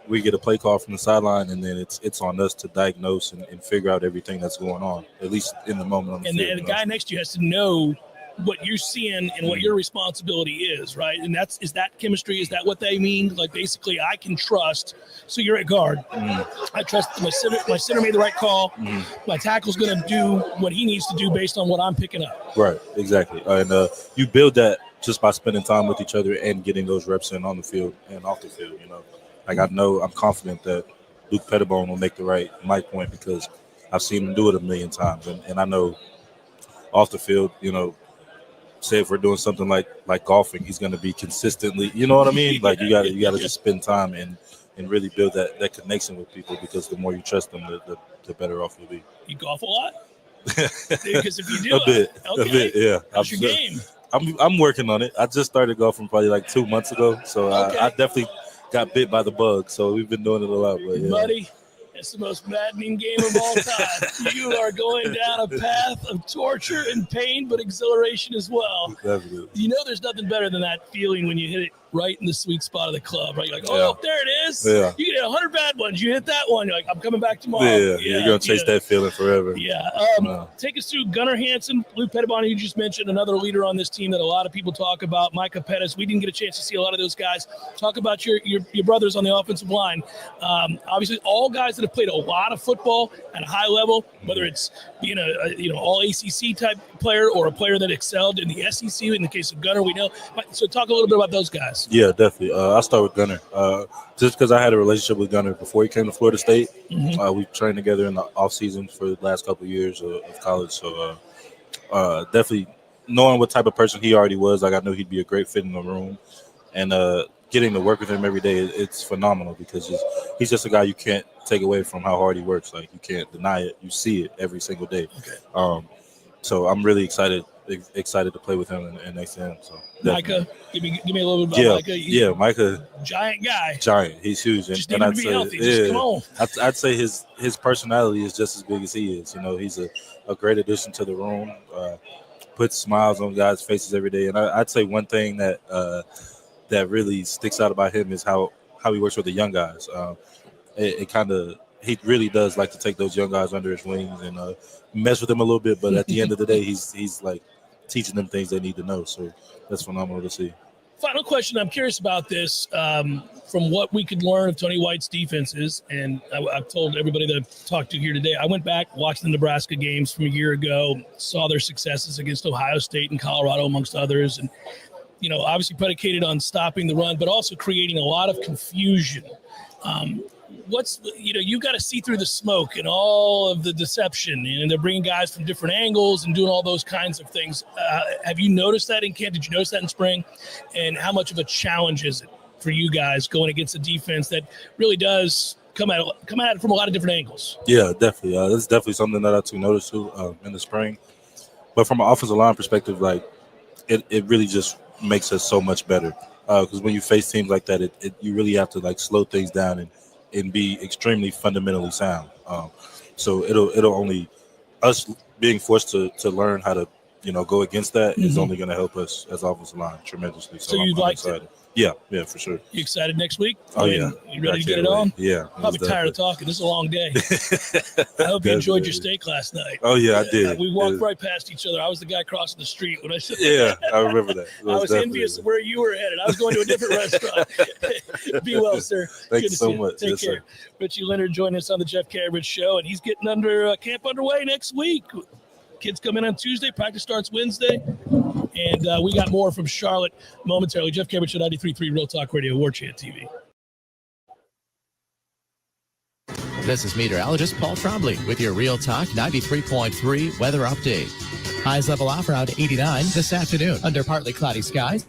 S12: we get a play call from the sideline, and then it's on us to diagnose and figure out everything that's going on, at least in the moment on the field.
S1: And the guy next to you has to know what you're seeing and what your responsibility is, right? And is that chemistry? Is that what they mean? Like, basically, I can trust. So you're at guard. I trust my center made the right call. My tackle's going to do what he needs to do based on what I'm picking up.
S12: Right, exactly. And you build that just by spending time with each other and getting those reps in on the field and off the field. Like I'm confident that Luke Pettibone will make the right mic point because I've seen him do it a million times, and I know off the field, say if we're doing something like golfing, he's going to be consistently, you know what I mean? Like you got to just spend time and really build that connection with people, because the more you trust them, the better off you'll be.
S1: You golf a lot? Because if you do,
S12: a bit, yeah.
S1: How's your game?
S12: I'm working on it. I just started golfing probably like 2 months ago, so I definitely got bit by the bug. So we've been doing it a lot. But yeah.
S1: Buddy, it's the most maddening game of all time. You are going down a path of torture and pain, but exhilaration as well.
S12: Definitely.
S1: There's nothing better than that feeling when you hit it right in the sweet spot of the club, right? You're like, oh, there it is.
S12: Yeah.
S1: You can hit 100 bad ones. You hit that one. You're like, I'm coming back tomorrow.
S12: Yeah, you're going to chase that feeling forever.
S1: Yeah. Take us through Gunnar Hansen, Luke Pettibone, you just mentioned, another leader on this team that a lot of people talk about, Micah Pettis. We didn't get a chance to see a lot of those guys. Talk about your brothers on the offensive line. Obviously, all guys that have played a lot of football at a high level, whether it's being a all ACC type player or a player that excelled in the SEC. In the case of Gunnar, we know. So talk a little bit about those guys.
S12: Yeah, definitely. I'll start with Gunnar. Just because I had a relationship with Gunnar before he came to Florida State. We trained together in the off season for the last couple of years of college. So definitely knowing what type of person he already was, like I knew he'd be a great fit in the room. And getting to work with him every day, it's phenomenal because he's just a guy you can't take away from how hard he works. Like you can't deny it. You see it every single day.
S1: Okay.
S12: So I'm really excited to play with him and next to him. So
S1: Micah, give me a little bit about Micah.
S12: Micah,
S1: giant guy.
S12: Giant. He's huge.
S1: And I'd say, healthy. Just come on.
S12: I'd say his personality is just as big as he is. He's a great addition to the room. Puts smiles on guys' faces every day. And I'd say one thing that really sticks out about him is how he works with the young guys. He really does like to take those young guys under his wings and mess with them a little bit. But at the end of the day, he's like teaching them things they need to know. So that's phenomenal to see.
S1: Final question. I'm curious about this. From what we could learn of Tony White's defenses, and I've told everybody that I've talked to here today, I went back, watched the Nebraska games from a year ago, saw their successes against Ohio State and Colorado, amongst others. And, obviously predicated on stopping the run, but also creating a lot of confusion. You got to see through the smoke and all of the deception, and they're bringing guys from different angles and doing all those kinds of things. Have you noticed that in camp? Did you notice that in spring? And how much of a challenge is it for you guys going against a defense that really does come at it from a lot of different angles?
S12: Yeah, definitely. That's definitely something that I took notice to in the spring. But from an offensive line perspective, like it really just makes us so much better. Because when you face teams like that, you really have to like slow things down and be extremely fundamentally sound. So it'll only us being forced to learn how to go against that is only going to help us as offensive line tremendously. So
S1: you'd like
S12: to? Yeah, for sure.
S1: You excited next week?
S12: Oh, yeah.
S1: You ready to get it on?
S12: Yeah.
S1: Probably tired of talking. This is a long day. I hope you enjoyed your steak last night.
S12: Oh, yeah, I did.
S1: We walked right past each other. I was the guy crossing the street when I said
S12: Yeah, I remember that.
S1: I was envious of where you were headed. I was going to a different restaurant. Be well, sir.
S12: Thank you so much.
S1: Take care. Sir. Richie Leonard joined us on the Jeff Cameron Show, and he's getting camp underway next week. Kids come in on Tuesday. Practice starts Wednesday. And we got more from Charlotte momentarily. Jeff Cameron Show, 93.3 Real Talk Radio, Warchant TV.
S13: This is meteorologist Paul Trombley with your Real Talk 93.3 weather update. Highs level off around 89 this afternoon under partly cloudy skies.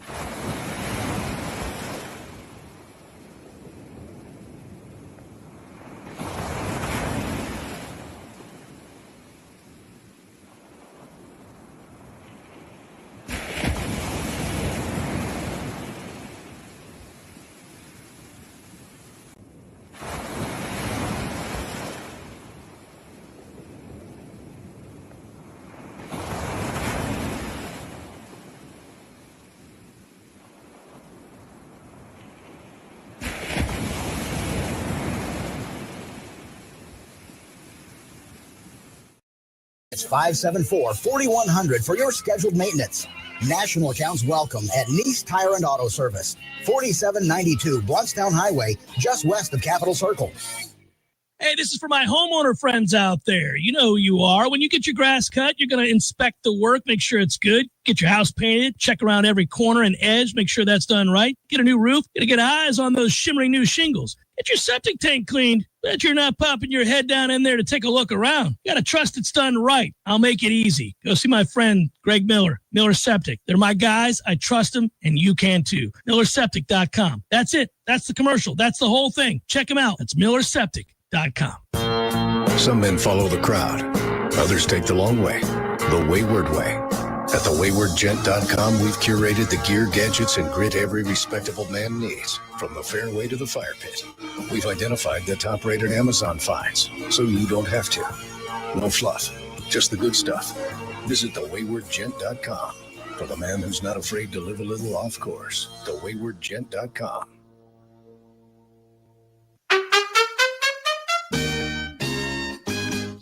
S14: It's 574-4100 for your scheduled maintenance. National accounts welcome at Nice Tire and Auto Service, 4792 Bluntstown Highway, just west of Capitol Circle.
S1: Hey, this is for my homeowner friends out there. You know who you are. When you get your grass cut, you're going to inspect the work, make sure it's good. Get your house painted, check around every corner and edge, make sure that's done right. Get a new roof, got to get eyes on those shimmering new shingles. Get your septic tank cleaned. Bet you're not popping your head down in there to take a look around. You got to trust it's done right. I'll make it easy. Go see my friend Greg Miller Septic. They're my guys. I trust them, and you can too. MillerSeptic.com. That's it. That's the commercial. That's the whole thing. Check them out. That's MillerSeptic.com.
S15: Some men follow the crowd. Others take the long way, the wayward way. At thewaywardgent.com, we've curated the gear, gadgets, and grit every respectable man needs, from the fairway to the fire pit. We've identified the top-rated Amazon finds, so you don't have to. No fluff, just the good stuff. Visit thewaywardgent.com for the man who's not afraid to live a little off course. Thewaywardgent.com.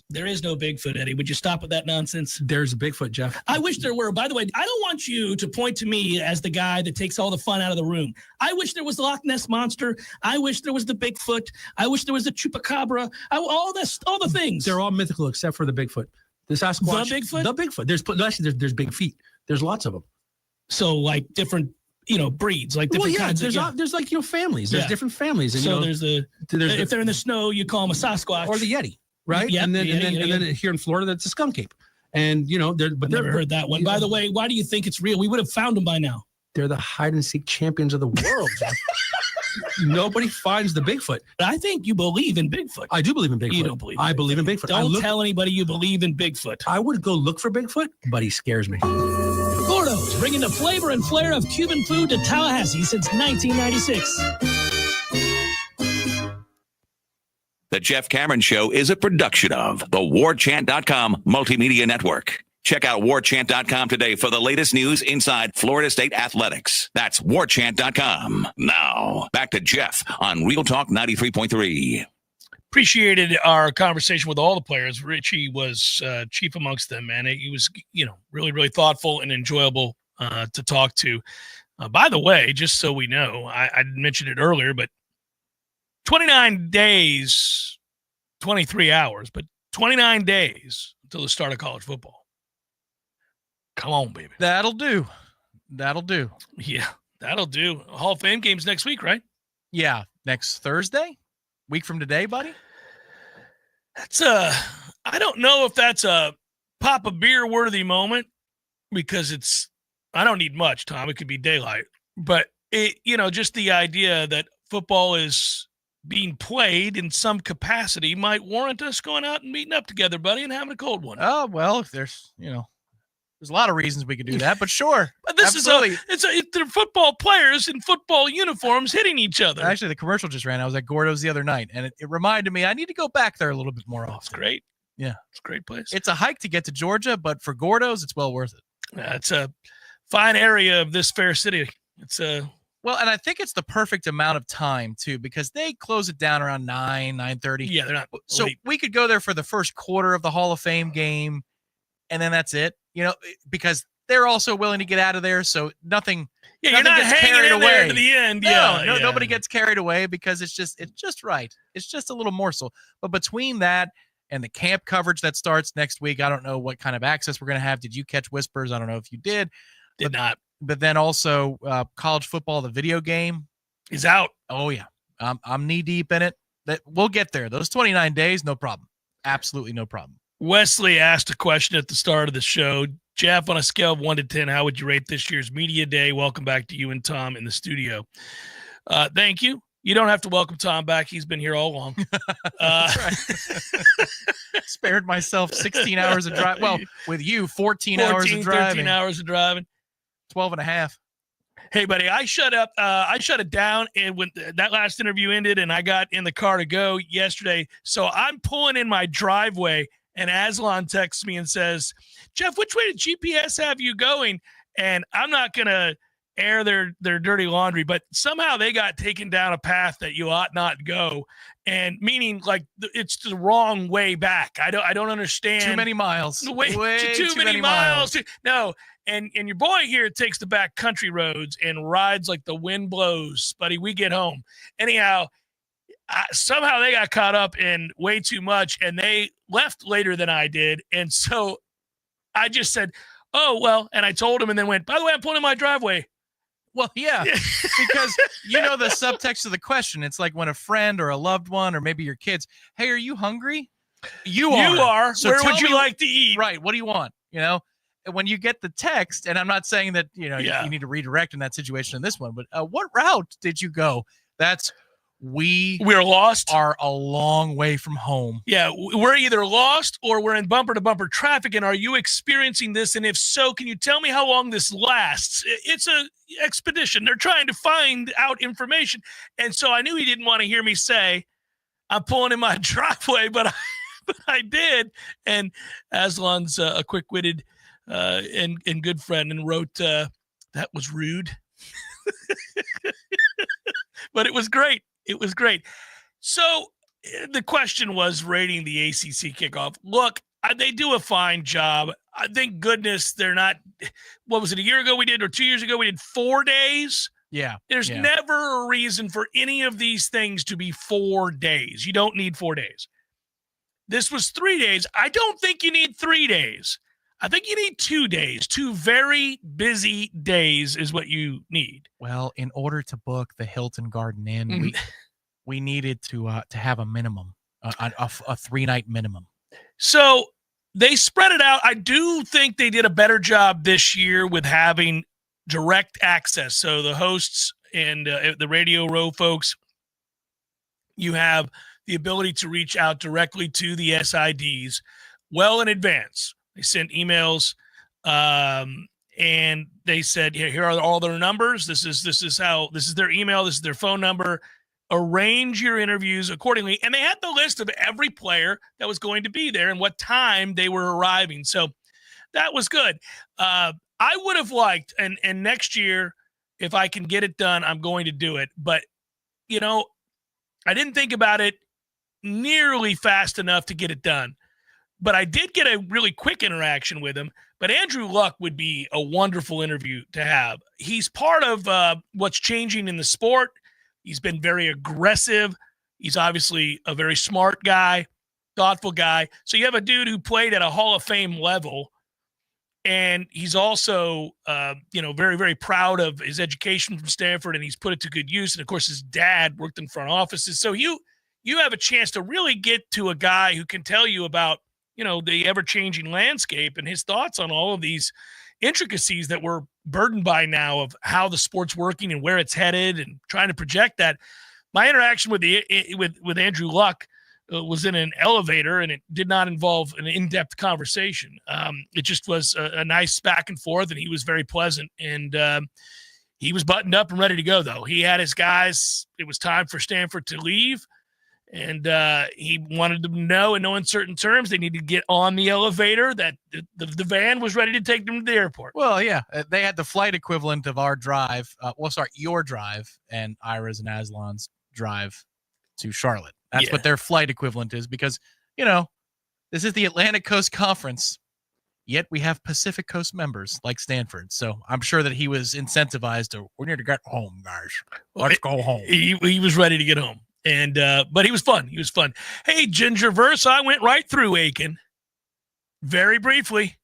S1: There is no Bigfoot, Eddie. Would you stop with that nonsense?
S16: There's a Bigfoot, Jeff.
S1: I wish there were. By the way, I don't want you to point to me as the guy that takes all the fun out of the room. I wish there was the Loch Ness Monster. I wish there was the Bigfoot. I wish there was the Chupacabra. All the things.
S16: They're all mythical except for the Bigfoot. The Sasquatch.
S1: The Bigfoot?
S16: The Bigfoot. There's big feet. There's lots of them.
S1: So, like, different, breeds, like different kinds
S16: there's
S1: of...
S16: there's like, families. There's different families. And,
S1: so if they're in the snow, you call them a Sasquatch.
S16: Or the Yeti. Right,
S1: yep,
S16: and then here in Florida, that's a skunk ape, and
S1: never heard that one. By the way, why do you think it's real? We would have found them by now.
S16: They're the hide and seek champions of the world. Nobody finds the Bigfoot.
S1: I think you believe in Bigfoot.
S16: I do believe in Bigfoot.
S1: You don't believe.
S16: I believe in Bigfoot.
S1: Don't tell anybody you believe in Bigfoot.
S16: I would go look for Bigfoot, but he scares me.
S1: Gordo's, bringing the flavor and flair of Cuban food to Tallahassee since 1996.
S11: The Jeff Cameron Show is a production of the Warchant.com Multimedia Network. Check out Warchant.com today for the latest news inside Florida State athletics. That's Warchant.com. Now, back to Jeff on Real Talk 93.3.
S1: Appreciated our conversation with all the players. Richie was chief amongst them, man. He was, really, really thoughtful and enjoyable to talk to. By the way, just so we know, I mentioned it earlier, but 29 days, 23 hours, but 29 days until the start of college football. Come on, baby.
S2: That'll do.
S1: Yeah, that'll do. Hall of Fame games next week, right?
S2: Yeah, next Thursday? Week from today, buddy?
S1: That's I don't know if that's a pop a beer worthy moment, because I don't need much, Tom. It could be daylight. But just the idea that football is being played in some capacity might warrant us going out and meeting up together, buddy, and having a cold one.
S2: Oh, well, if there's a lot of reasons we could do that, but sure.
S1: But this
S2: absolutely.
S1: They're football players in football uniforms hitting each other.
S2: Actually, the commercial just ran. I was at Gordo's the other night, and it reminded me I need to go back there a little bit more often.
S1: It's great.
S2: Yeah.
S1: It's a great place.
S2: It's a hike to get to Georgia, but for Gordo's, it's well worth it.
S1: Yeah, it's a fine area of this fair city. It's
S2: Well, and I think it's the perfect amount of time, too, because they close it down around 9:30.
S1: Yeah, they're not.
S2: So we could go there for the first quarter of the Hall of Fame game, and then that's it, because they're also willing to get out of there. So nothing.
S1: Yeah, you're not hanging in there to the end.
S2: Nobody gets carried away because it's just right. It's just a little morsel. But between that and the camp coverage that starts next week, I don't know what kind of access we're going to have. Did you catch Whispers? I don't know if you did.
S1: Did not.
S2: But then also college football, the video game
S1: is out.
S2: Oh, yeah. I'm knee deep in it. We'll get there. Those 29 days, no problem. Absolutely no problem.
S1: Wesley asked a question at the start of the show. Jeff, on a scale of 1 to 10, how would you rate this year's Media Day? Welcome back to you and Tom in the studio. Thank you. You don't have to welcome Tom back. He's been here all along.
S2: Spared myself 16 hours of drive. Well, with you, 14 hours of driving.
S1: 13 hours of driving.
S2: 12 and a half.
S1: Hey, buddy, I shut it down, and when that last interview ended and I got in the car to go yesterday, so I'm pulling in my driveway, and Aslan texts me and says, Jeff, which way did GPS have you going? And I'm not going to air their dirty laundry, but somehow they got taken down a path that you ought not go, and meaning like it's the wrong way back. I don't understand.
S2: Too many miles.
S1: Way too many miles. No. And your boy here takes the back country roads and rides like the wind blows, buddy. We get home. Anyhow, somehow they got caught up in way too much, and they left later than I did. And so I just said, oh, well, and I told him and then went, by the way, I'm pulling in my driveway.
S2: Well, yeah, because the subtext of the question. It's like when a friend or a loved one or maybe your kids, hey, are you hungry? You are.
S1: So where would you like to eat?
S2: Right. What do you want? When you get the text, and I'm not saying that, you need to redirect in that situation in this one, but what route did you go? We're
S1: lost.
S2: Are a long way from home.
S1: Yeah, we're either lost or we're in bumper-to-bumper traffic, and are you experiencing this? And if so, can you tell me how long this lasts? It's a expedition. They're trying to find out information. And so I knew he didn't want to hear me say, I'm pulling in my driveway, but I did. And Aslan's a quick-witted and good friend and wrote, that was rude. But it was great. It was great. So the question was rating the ACC Kickoff. Look, they do a fine job. Thank goodness they're not, what was it, a year ago we did, or 2 years ago we did 4 days?
S2: Yeah.
S1: There's never a reason for any of these things to be 4 days. You don't need 4 days. This was 3 days. I don't think you need 3 days. I think you need 2 days. 2 very busy days is what you need.
S2: Well, in order to book the Hilton Garden Inn, we needed to have a minimum, a 3-night minimum.
S1: So they spread it out. I do think they did a better job this year with having direct access. So the hosts and the Radio Row folks, you have the ability to reach out directly to the SIDs well in advance. They sent emails, and they said, here are all their numbers. This is their email. This is their phone number. Arrange your interviews accordingly. And they had the list of every player that was going to be there and what time they were arriving. So that was good. I would have liked, and next year, if I can get it done, I'm going to do it. But, I didn't think about it nearly fast enough to get it done. But I did get a really quick interaction with him. But Andrew Luck would be a wonderful interview to have. He's part of what's changing in the sport. He's been very aggressive. He's obviously a very smart guy, thoughtful guy. So you have a dude who played at a Hall of Fame level, and he's also, very, very proud of his education from Stanford, and he's put it to good use. And, of course, his dad worked in front offices. So you have a chance to really get to a guy who can tell you about, the ever-changing landscape and his thoughts on all of these intricacies that we're burdened by now of how the sport's working and where it's headed and trying to project that. My interaction with Andrew Luck was in an elevator, and it did not involve an in-depth conversation. It just was a nice back and forth, and he was very pleasant. And he was buttoned up and ready to go, though. He had his guys. It was time for Stanford to leave. And he wanted them to know in no uncertain terms they needed to get on the elevator, that the van was ready to take them to the airport.
S2: Well, yeah. They had the flight equivalent of our drive. Your drive and Ira's and Aslan's drive to Charlotte. That's what their flight equivalent is because, this is the Atlantic Coast Conference, yet we have Pacific Coast members like Stanford. So I'm sure that he was incentivized to, we need to get home, guys. Let's go home.
S1: He was ready to get home. And but he was fun. He was fun. Hey, Gingerverse, I went right through Aiken. Very briefly.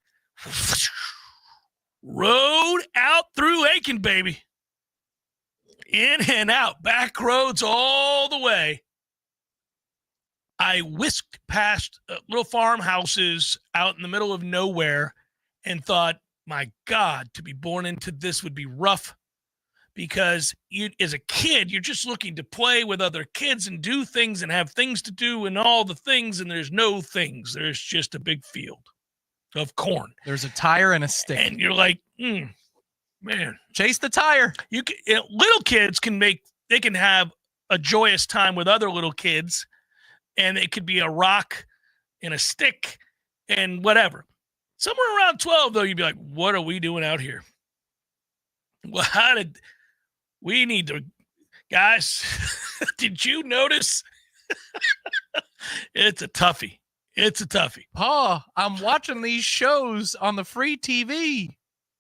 S1: Rode out through Aiken, baby. In and out. Back roads all the way. I whisked past little farmhouses out in the middle of nowhere and thought, my God, to be born into this would be rough. Because you, as a kid, you're just looking to play with other kids and do things and have things to do and all the things, and there's no things. There's just a big field of corn.
S2: There's a tire and a stick.
S1: And you're like, man.
S2: Chase the tire.
S1: Little kids can have a joyous time with other little kids, and it could be a rock and a stick and whatever. Somewhere around 12, though, you'd be like, what are we doing out here? Well, we need to, guys, did you notice? It's a toughie. It's a toughie.
S2: Pa, I'm watching these shows on the free TV,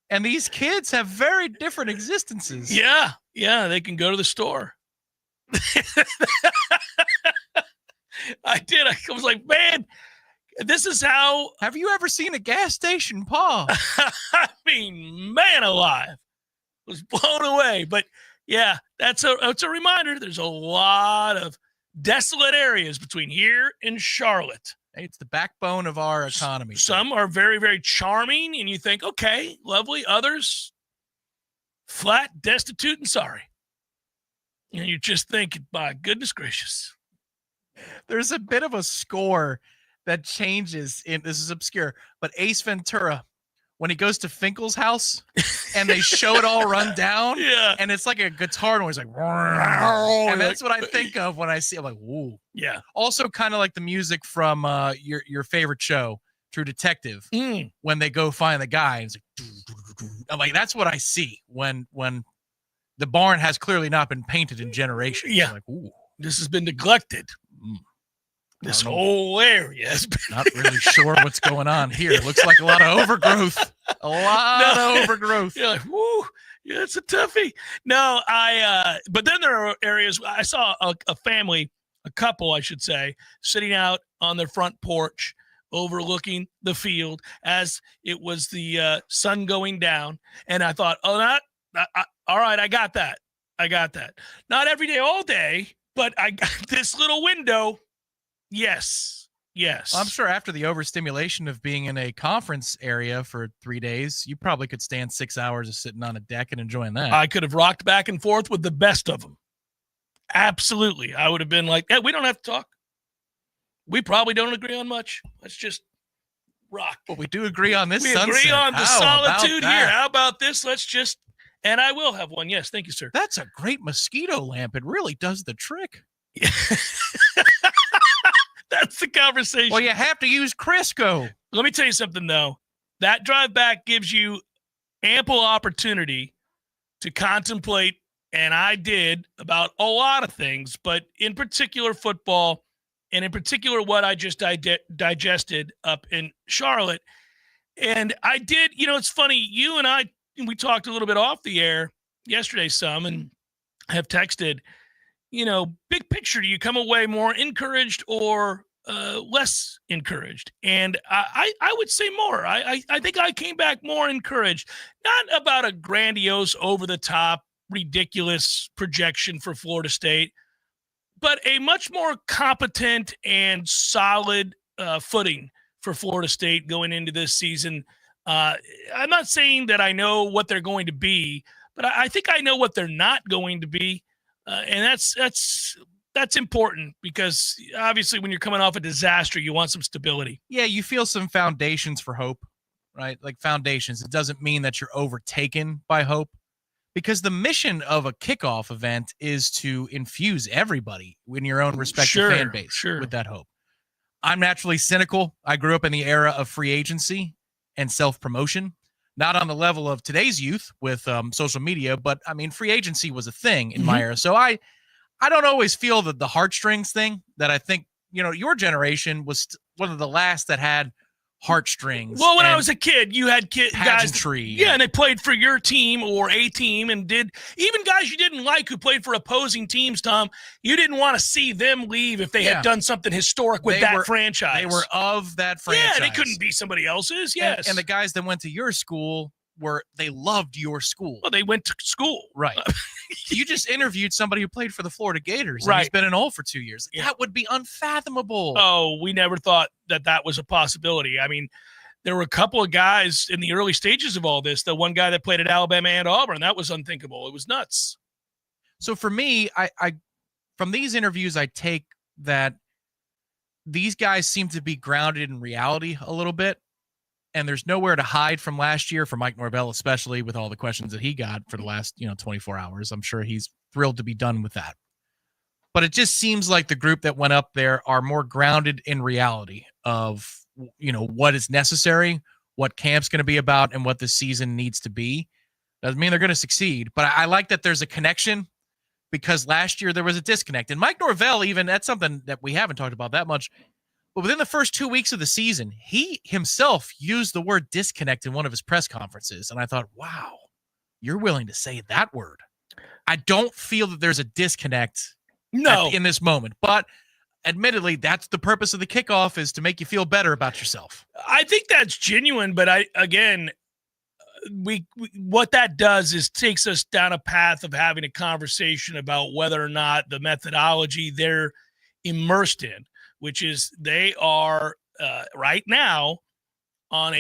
S2: and these kids have very different existences.
S1: Yeah, they can go to the store. I did. I was like, man, this is how.
S2: Have you ever seen a gas station, Paul?
S1: I mean, man alive. I was blown away. But yeah, it's a reminder. There's a lot of desolate areas between here and Charlotte.
S2: It's the backbone of our economy.
S1: Some are very, very charming, and you think, okay, lovely. Others, flat, destitute, and sorry. And you just think, my goodness gracious.
S2: There's a bit of a score that changes. This is obscure, but Ace Ventura, when he goes to Finkel's house and they show it all run down,
S1: yeah,
S2: and it's like a guitar noise, like, and that's what I think of when I see it. I'm like, whoa.
S1: Yeah.
S2: Also, kind of like the music from your favorite show, True Detective, when they go find the guy, and it's like, I'm like, that's what I see when the barn has clearly not been painted in generations.
S1: Yeah.
S2: I'm like, ooh,
S1: this has been neglected. This whole area has been
S2: not really sure what's going on here. It looks like a lot of overgrowth. A lot of overgrowth.
S1: You're like, woo, yeah, it's a toughie. No, but then there are areas. I saw a family, a couple, I should say, sitting out on their front porch overlooking the field as it was the sun going down. And I thought, all right, I got that. Not every day, all day, but I got this little window. Yes.
S2: I'm sure after the overstimulation of being in a conference area for 3 days, you probably could stand 6 hours of sitting on a deck and enjoying that.
S1: I could have rocked back and forth with the best of them. Absolutely. I would have been like, we don't have to talk. We probably don't agree on much. Let's just rock.
S2: But we do agree on this sunset.
S1: We agree on the solitude here.
S2: That?
S1: How about this? Let's just, and I will have one. Yes, thank you, sir.
S2: That's a great mosquito lamp. It really does the trick.
S1: That's the conversation.
S2: Well, you have to use Crisco.
S1: Let me tell you something, though. That drive back gives you ample opportunity to contemplate, and I did, about a lot of things, but in particular football, and in particular what I just digested up in Charlotte. And I did, it's funny, you and I, we talked a little bit off the air yesterday some, and have texted, big picture, do you come away more encouraged or less encouraged? And I would say more. I think I came back more encouraged, not about a grandiose, over-the-top, ridiculous projection for Florida State, but a much more competent and solid footing for Florida State going into this season. I'm not saying that I know what they're going to be, but I think I know what they're not going to be. And that's important because obviously when you're coming off a disaster, you want some stability.
S2: Yeah, you feel some foundations for hope, right? Like foundations. It doesn't mean that you're overtaken by hope, because the mission of a kickoff event is to infuse everybody in your own respective fan base with that hope. I'm naturally cynical. I grew up in the era of free agency and self-promotion. Not on the level of today's youth with social media, but I mean, free agency was a thing in my era. So I don't always feel that the heartstrings thing that I think, your generation was one of the last that had heartstrings.
S1: Well, when I was a kid, you had guys, and they played for your team or a team, and did even guys you didn't like who played for opposing teams, Tom, you didn't want to see them leave if they had done something historic with that franchise.
S2: They were of that franchise.
S1: Yeah, they couldn't be somebody else's. Yes.
S2: And the guys that went to your school they loved your school.
S1: Well, they went to school.
S2: Right. You just interviewed somebody who played for the Florida Gators.
S1: Right.
S2: And he's been in Ole for 2 years. Yeah. That would be unfathomable.
S1: Oh, we never thought that was a possibility. I mean, there were a couple of guys in the early stages of all this. The one guy that played at Alabama and Auburn, that was unthinkable. It was nuts.
S2: So for me, I from these interviews, I take that these guys seem to be grounded in reality a little bit. And there's nowhere to hide from last year for Mike Norvell, especially with all the questions that he got for the last, 24 hours. I'm sure he's thrilled to be done with that. But it just seems like the group that went up there are more grounded in reality of, what is necessary, what camp's going to be about, and what the season needs to be. Doesn't mean they're going to succeed. But I like that there's a connection, because last year there was a disconnect. And Mike Norvell, even, that's something that we haven't talked about that much. But within the first 2 weeks of the season, he himself used the word disconnect in one of his press conferences. And I thought, wow, you're willing to say that word. I don't feel that there's a disconnect in this moment. But admittedly, that's the purpose of the kickoff, is to make you feel better about yourself.
S1: I think that's genuine, but what that does is takes us down a path of having a conversation about whether or not the methodology they're immersed in, which is they are right now on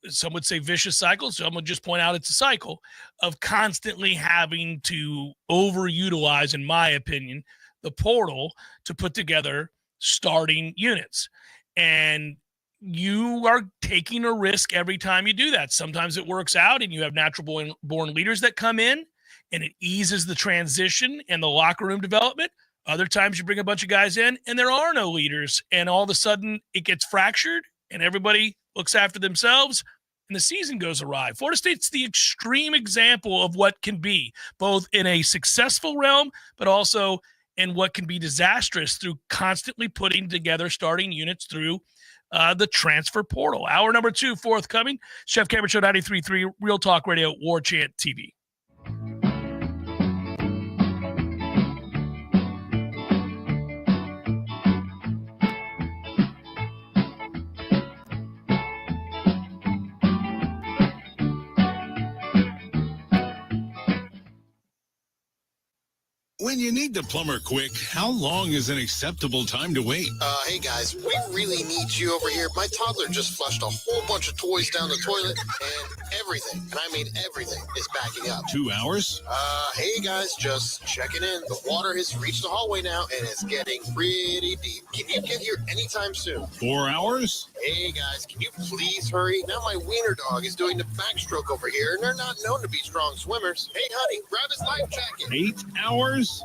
S1: some would say vicious cycle. Some would just point out it's a cycle of constantly having to overutilize, in my opinion, the portal to put together starting units. And you are taking a risk every time you do that. Sometimes it works out and you have natural born leaders that come in and it eases the transition and the locker room development. Other times you bring a bunch of guys in and there are no leaders, and all of a sudden it gets fractured and everybody looks after themselves and the season goes awry. Florida State's the extreme example of what can be, both in a successful realm, but also in what can be disastrous through constantly putting together starting units through the transfer portal. Hour number 2 forthcoming. Chef Cameron Show 93.3 Real Talk Radio, Warchant TV.
S7: When you need the plumber quick, how long is an acceptable time to wait?
S17: Hey guys, we really need you over here. My toddler just flushed a whole bunch of toys down the toilet, and everything, and I mean everything, is backing up.
S7: 2 hours?
S17: Hey guys, just checking in. The water has reached the hallway now, and it's getting pretty deep. Can you get here anytime soon?
S7: 4 hours?
S17: Hey guys, can you please hurry? Now my wiener dog is doing the backstroke over here, and they're not known to be strong swimmers. Hey honey, grab his life jacket.
S7: 8 hours?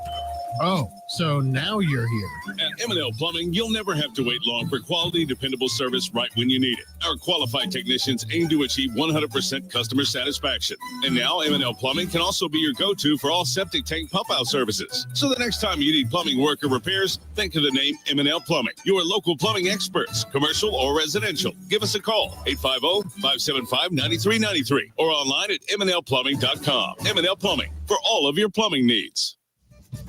S16: Oh, so now you're here.
S7: At M&L Plumbing, you'll never have to wait long for quality, dependable service right when you need it. Our qualified technicians aim to achieve 100% customer satisfaction. And now M&L Plumbing can also be your go-to for all septic tank pump-out services. So the next time you need plumbing work or repairs, think of the name M&L Plumbing. Your local plumbing experts, commercial or residential. Give us a call, 850-575-9393, or online at mnlplumbing.com. M&L Plumbing, for all of your plumbing needs.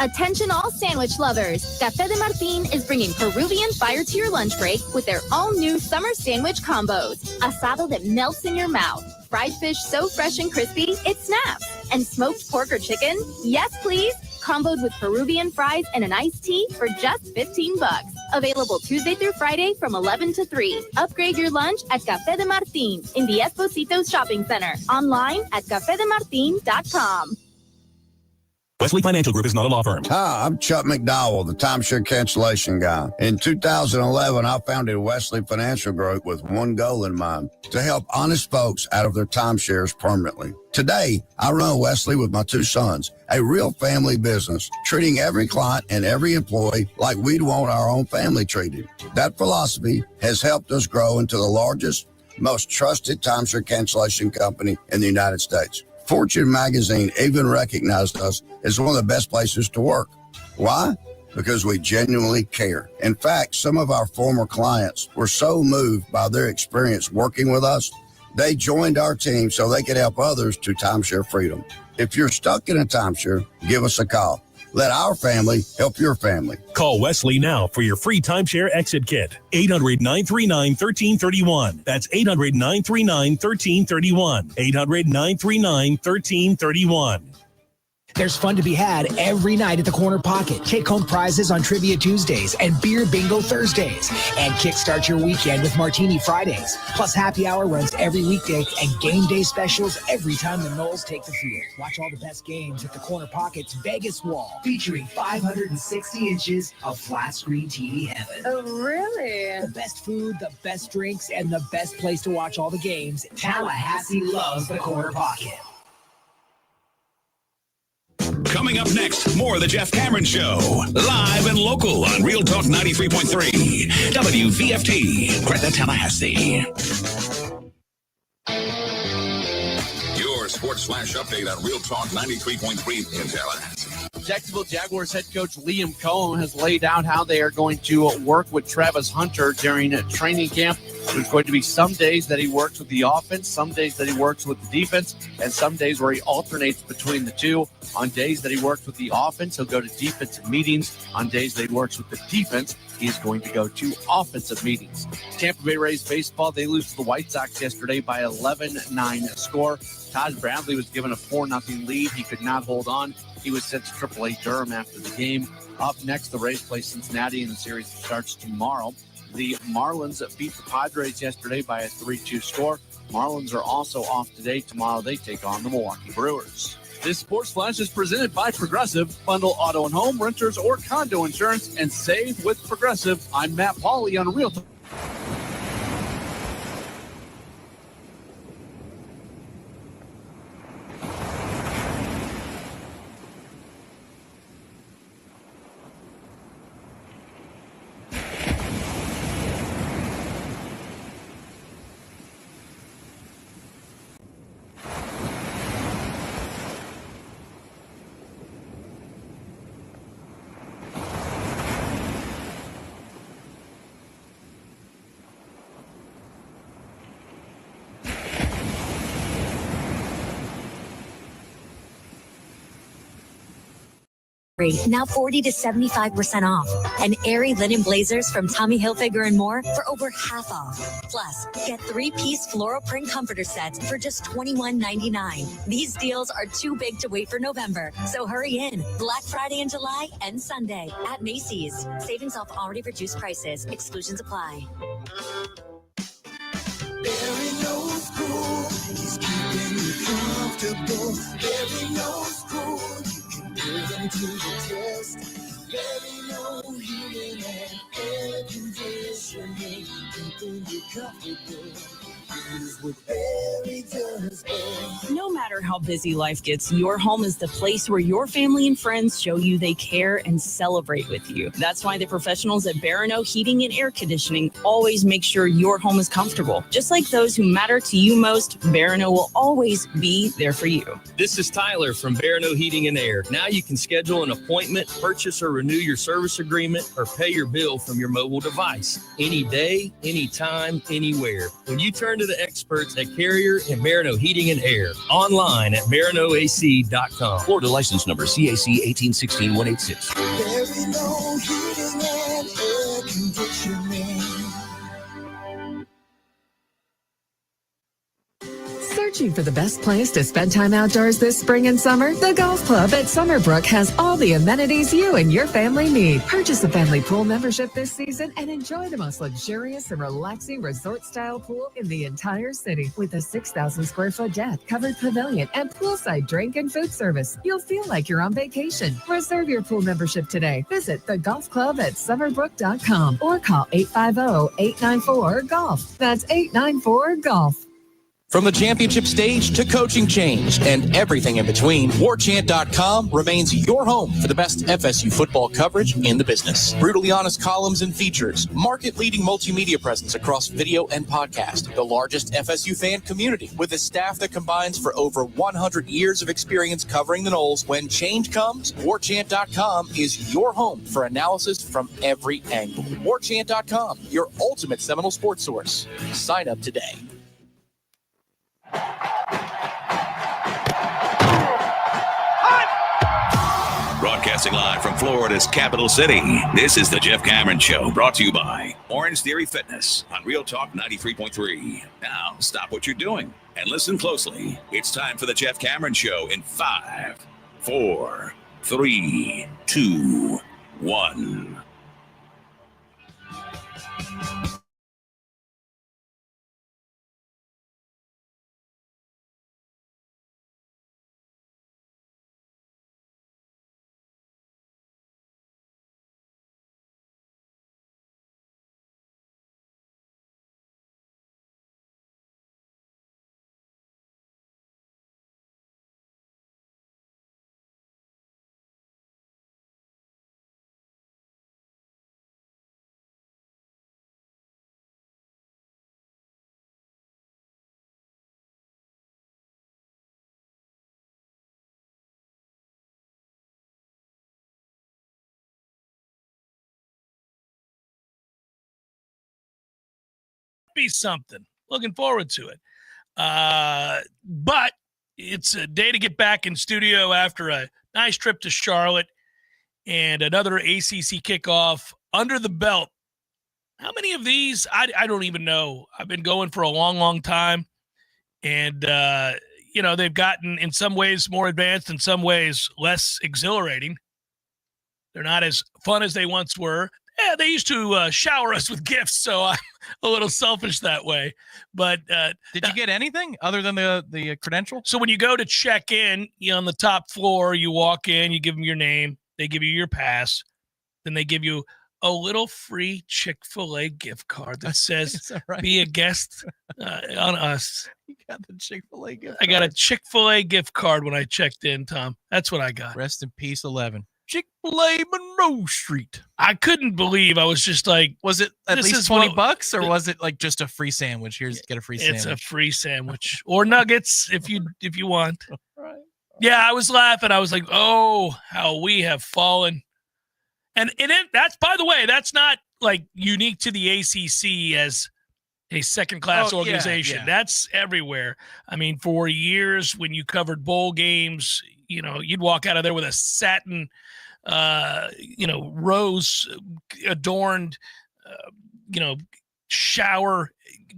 S3: Attention all sandwich lovers. Café de Martín is bringing Peruvian fire to your lunch break with their all-new summer sandwich combos. Asado that melts in your mouth. Fried fish so fresh and crispy, it snaps. And smoked pork or chicken? Yes, please. Comboed with Peruvian fries and an iced tea for just $15. Available Tuesday through Friday from 11 to 3. Upgrade your lunch at Café de Martín in the Espositos Shopping Center. Online at cafedemartin.com.
S18: Wesley Financial Group is not a law firm.
S19: Hi, I'm Chuck McDowell, the timeshare cancellation guy. In 2011, I founded Wesley Financial Group with one goal in mind, to help honest folks out of their timeshares permanently. Today, I run Wesley with my 2 sons, a real family business, treating every client and every employee like we'd want our own family treated. That philosophy has helped us grow into the largest, most trusted timeshare cancellation company in the United States. Fortune magazine even recognized us as one of the best places to work. Why? Because we genuinely care. In fact, some of our former clients were so moved by their experience working with us, they joined our team so they could help others to timeshare freedom. If you're stuck in a timeshare, give us a call. Let our family help your family.
S18: Call Wesley now for your free timeshare exit kit. 800-939-1331. That's 800-939-1331. 800-939-1331.
S20: There's fun to be had every night at the Corner Pocket. Take home prizes on Trivia Tuesdays and Beer Bingo Thursdays. And kickstart your weekend with Martini Fridays. Plus happy hour runs every weekday and game day specials every time the Noles take the field. Watch all the best games at the Corner Pocket's Vegas Wall, featuring 560 inches of flat screen TV heaven.
S21: Oh, really?
S20: The best food, the best drinks, and the best place to watch all the games. Tallahassee loves the Corner Pocket.
S11: Coming up next, more of the Jeff Cameron Show. Live and local on Real Talk 93.3. WVFT. Greta, Tallahassee.
S22: Your sports flash update on Real Talk 93.3 in Tallahassee.
S21: Jacksonville Jaguars head coach Liam Cohen has laid out how they are going to work with Travis Hunter during training camp. There's going to be some days that he works with the offense, some days that he works with the defense, and some days where he alternates between the two. On days that he works with the offense, he'll go to defensive meetings. On days that he works with the defense, he's going to go to offensive meetings. Tampa Bay Rays baseball, they lose to the White Sox yesterday by 11-9 score. Todd Bradley was given a 4-0 lead. He could not hold on. He was sent to AAA Durham after the game. Up next, the Rays play Cincinnati in the series that starts tomorrow. The Marlins beat the Padres yesterday by a 3-2 score. Marlins are also off today. Tomorrow they take on the Milwaukee Brewers. This Sports Flash is presented by Progressive. Bundle auto and home, renters, or condo insurance and save with Progressive. I'm Matt Pauley on Real Talk.
S22: Now 40 to 75% off. And airy linen blazers from Tommy Hilfiger and more for over half off. Plus, get 3-piece floral print comforter sets for just $21.99. These deals are too big to wait for November, so hurry in. Black Friday in July and Sunday at Macy's. Savings off already reduced prices. Exclusions apply.
S23: Barry knows cool is keeping you comfortable. Barry knows cool, you can put them to the test. Barry knows heating and air conditioning, keeping you comfortable. Here's what Barry does best.
S24: No matter how busy life gets, your home is the place where your family and friends show you they care and celebrate with you. That's why the professionals at Barano Heating and Air Conditioning always make sure your home is comfortable. Just like those who matter to you most, Barano will always be there for you.
S25: This is Tyler from Barano Heating and Air. Now you can schedule an appointment, purchase or renew your service agreement, or pay your bill from your mobile device. Any day, anytime, anywhere. When you turn to the experts at Carrier and Barano Heating and Air. Online at baranoac.com.
S26: Florida license number CAC 1816186.
S23: Barry knows heating and air conditioning.
S27: Searching for the best place to spend time outdoors this spring and summer? The Golf Club at Summerbrook has all the amenities you and your family need. Purchase a family pool membership this season and enjoy the most luxurious and relaxing resort-style pool in the entire city. With a 6,000 square foot deck, covered pavilion, and poolside drink and food service, you'll feel like you're on vacation. Reserve your pool membership today. Visit the Golf Club at Summerbrook.com or call 850-894-GOLF. That's 894-GOLF.
S10: From the championship stage to coaching change and everything in between, Warchant.com remains your home for the best FSU football coverage in the business. Brutally honest columns and features, market-leading multimedia presence across video and podcast, the largest FSU fan community with a staff that combines for over 100 years of experience covering the Noles. When change comes, Warchant.com is your home for analysis from every angle. Warchant.com, your ultimate Seminole sports source. Sign up today.
S11: Broadcasting live from Florida's capital city, this is the Jeff Cameron Show, brought to you by Orange Theory Fitness on Real Talk 93.3. Now, stop what you're doing and listen closely. It's time for the Jeff Cameron Show in 5, 4, 3, 2, 1.
S1: be something. Looking forward to it. But it's a day to get back in studio after a nice trip to Charlotte and another ACC kickoff under the belt. How many of these? I don't even know. I've been going for a long, long time. And, they've gotten in some ways more advanced, in some ways less exhilarating. They're not as fun as they once were. Yeah, they used to shower us with gifts, so I'm a little selfish that way. But
S2: did you get anything other than the credential?
S1: So when you go to check in, on the top floor, you walk in, you give them your name, they give you your pass, then they give you a little free Chick-fil-A gift card that says,
S2: that right?
S1: Be a guest on us.
S2: You got the Chick-fil-A gift
S1: I got a Chick-fil-A gift card when I checked in, Tom. That's what I got.
S2: Rest in peace, 11. Chick-fil-A Monroe Street.
S1: I couldn't believe I was just like,
S2: was it at least $20 or was it like just a free sandwich? Here's get a free sandwich.
S1: It's a free sandwich or nuggets if you want.
S2: Right.
S1: Yeah, I was laughing. I was like, oh, how we have fallen. And that's, by the way, that's not like unique to the ACC as a second-class organization.
S2: Yeah.
S1: That's everywhere. I mean, for years when you covered bowl games, you'd walk out of there with a satin, rose adorned, shower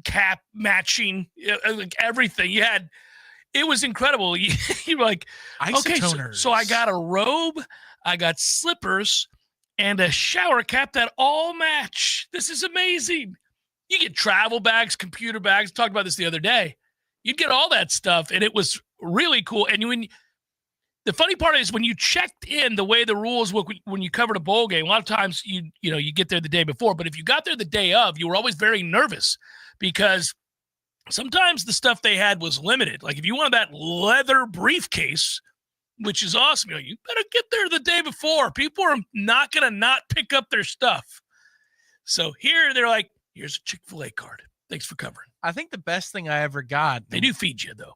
S1: cap matching, like everything. It was incredible. You were like, okay, so I got a robe, I got slippers, and a shower cap that all match. This is amazing. You get travel bags, computer bags. Talked about this the other day. You'd get all that stuff, and it was really cool. And the funny part is when you checked in, the way the rules work when you covered a bowl game, a lot of times you get there the day before. But if you got there the day of, you were always very nervous because sometimes the stuff they had was limited. Like if you wanted that leather briefcase, which is awesome, you better get there the day before. People are not going to not pick up their stuff. So here they're like, here's a Chick-fil-A card. Thanks for covering.
S2: I think the best thing I ever got.
S1: They do feed you, though.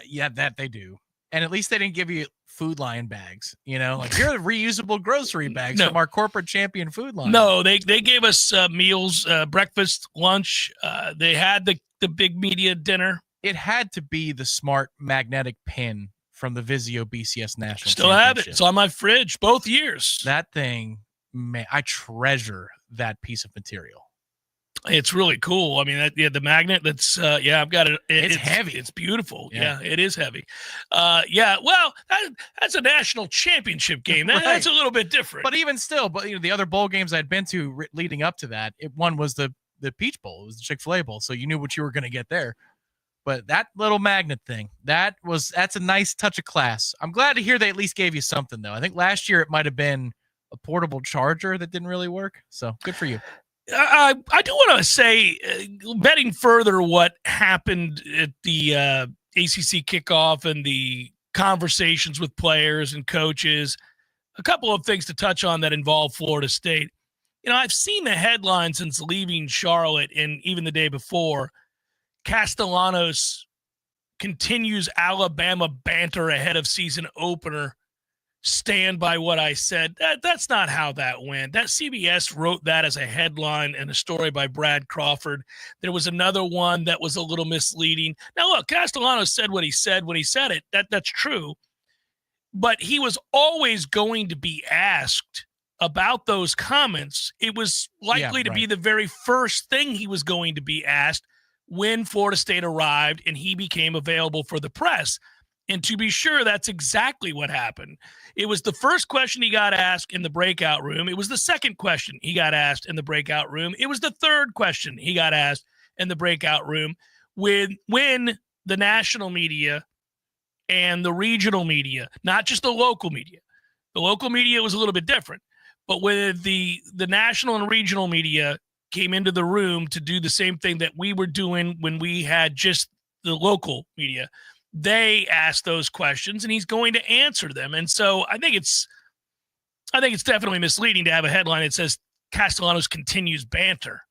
S2: Yeah, that they do. And at least they didn't give you Food Lion bags. Like here are the reusable grocery bags from our corporate champion Food Lion.
S1: No, they gave us meals, breakfast, lunch. They had the big media dinner.
S2: It had to be the smart magnetic pin from the Vizio BCS National
S1: Still have it. It's on my fridge both years.
S2: That thing, man, I treasure that piece of material.
S1: It's really cool. I mean, the magnet that's, I've got it. It's
S2: heavy.
S1: It's beautiful. Yeah, it is heavy. Well, that's a national championship game.
S2: Right.
S1: That's a little bit different.
S2: But even still, the other bowl games I'd been to leading up to that, one was the Peach Bowl. It was the Chick-fil-A Bowl. So you knew what you were going to get there. But that little magnet thing, that's a nice touch of class. I'm glad to hear they at least gave you something, though. I think last year it might have been a portable charger that didn't really work. So good for you.
S1: I do want to say, betting further what happened at the ACC kickoff and the conversations with players and coaches, a couple of things to touch on that involve Florida State. I've seen the headline since leaving Charlotte and even the day before. Castellanos continues Alabama banter ahead of season opener. Stand by what I said. That's not how that went. That CBS wrote that as a headline and a story by Brad Crawford. There was another one that was a little misleading. Now, look, Castellanos said what he said when he said it. That's true. But he was always going to be asked about those comments. It was likely to be the very first thing he was going to be asked when Florida State arrived and he became available for the press. And to be sure, that's exactly what happened. It was the first question he got asked in the breakout room. It was the second question he got asked in the breakout room. It was the third question he got asked in the breakout room when the national media and the regional media, not just the local media. The local media was a little bit different. But when the national and regional media came into the room to do the same thing that we were doing when we had just the local media, they asked those questions and he's going to answer them. And so I think it's definitely misleading to have a headline that says Castellanos continues banter.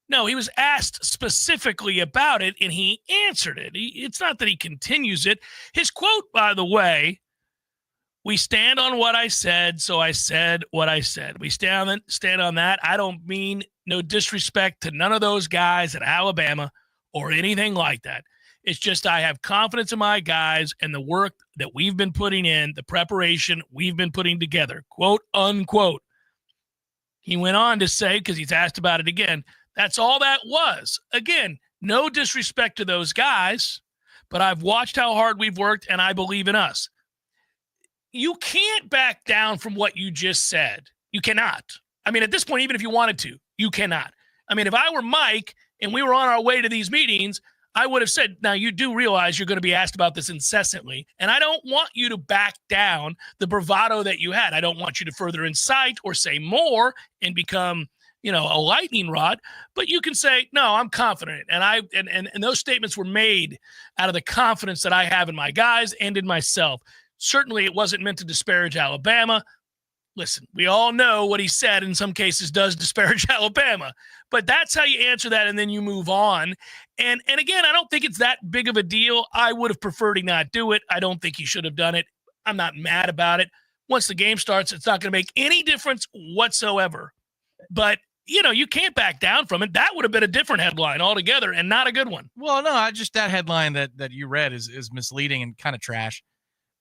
S1: No, he was asked specifically about it and he answered it. It's not that he continues it. His quote, by the way, we stand on what I said, so I said what I said. We stand on that. I don't mean No disrespect to none of those guys at Alabama or anything like that. It's just I have confidence in my guys and the work that we've been putting in, the preparation we've been putting together, quote, unquote. He went on to say, because he's asked about it again, that's all that was. Again, no disrespect to those guys, but I've watched how hard we've worked, and I believe in us. You can't back down from what you just said. You cannot. I mean, at this point, even if you wanted to, you cannot. I mean, if I were Mike and we were on our way to these meetings, I would have said, now you do realize you're going to be asked about this incessantly, and I don't want you to back down the bravado that you had. I don't want you to further incite or say more and become, a lightning rod, but you can say, no, I'm confident. And those statements were made out of the confidence that I have in my guys and in myself. Certainly it wasn't meant to disparage Alabama. Listen, we all know what he said in some cases does disparage Alabama, but that's how you answer that, and then you move on. And again, I don't think it's that big of a deal. I would have preferred he not do it. I don't think he should have done it. I'm not mad about it. Once the game starts, it's not going to make any difference whatsoever. But, you can't back down from it. That would have been a different headline altogether and not a good one.
S2: Well, no, just that headline that you read is misleading and kind of trash.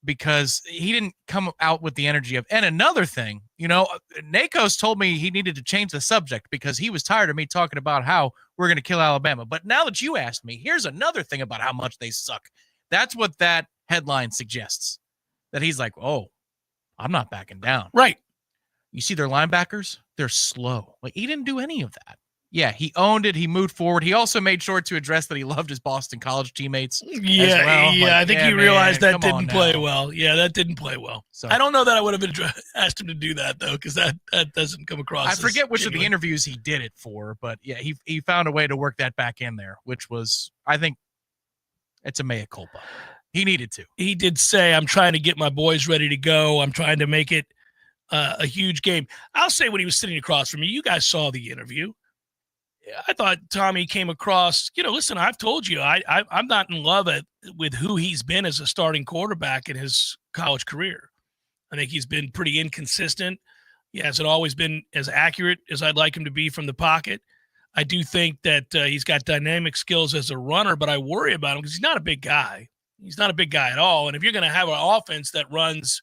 S2: Because he didn't come out with the energy of, and another thing, Nakos told me he needed to change the subject because he was tired of me talking about how we're going to kill Alabama. But now that you asked me, here's another thing about how much they suck. That's what that headline suggests. That he's like, oh, I'm not backing down.
S1: Right.
S2: You see their linebackers? They're slow. Like, he didn't do any of that. Yeah, he owned it. He moved forward. He also made sure to address that he loved his Boston College teammates.
S1: Yeah,
S2: as well.
S1: yeah. I think he realized that didn't play
S2: now.
S1: well. Yeah, that didn't play well. So, I don't know that I would have asked him to do that, though, because that doesn't come across.
S2: I forget which of the interviews he did it for, but yeah, he found a way to work that back in there, which was, I think, it's a mea culpa. He needed to.
S1: He did say, I'm trying to get my boys ready to go. I'm trying to make it a huge game. I'll say when he was sitting across from me, you guys saw the interview. I thought Tommy came across, listen, I've told you, I'm not in love with who he's been as a starting quarterback in his college career. I think he's been pretty inconsistent. He hasn't always been as accurate as I'd like him to be from the pocket. I do think that he's got dynamic skills as a runner, but I worry about him because he's not a big guy. He's not a big guy at all. And if you're going to have an offense that runs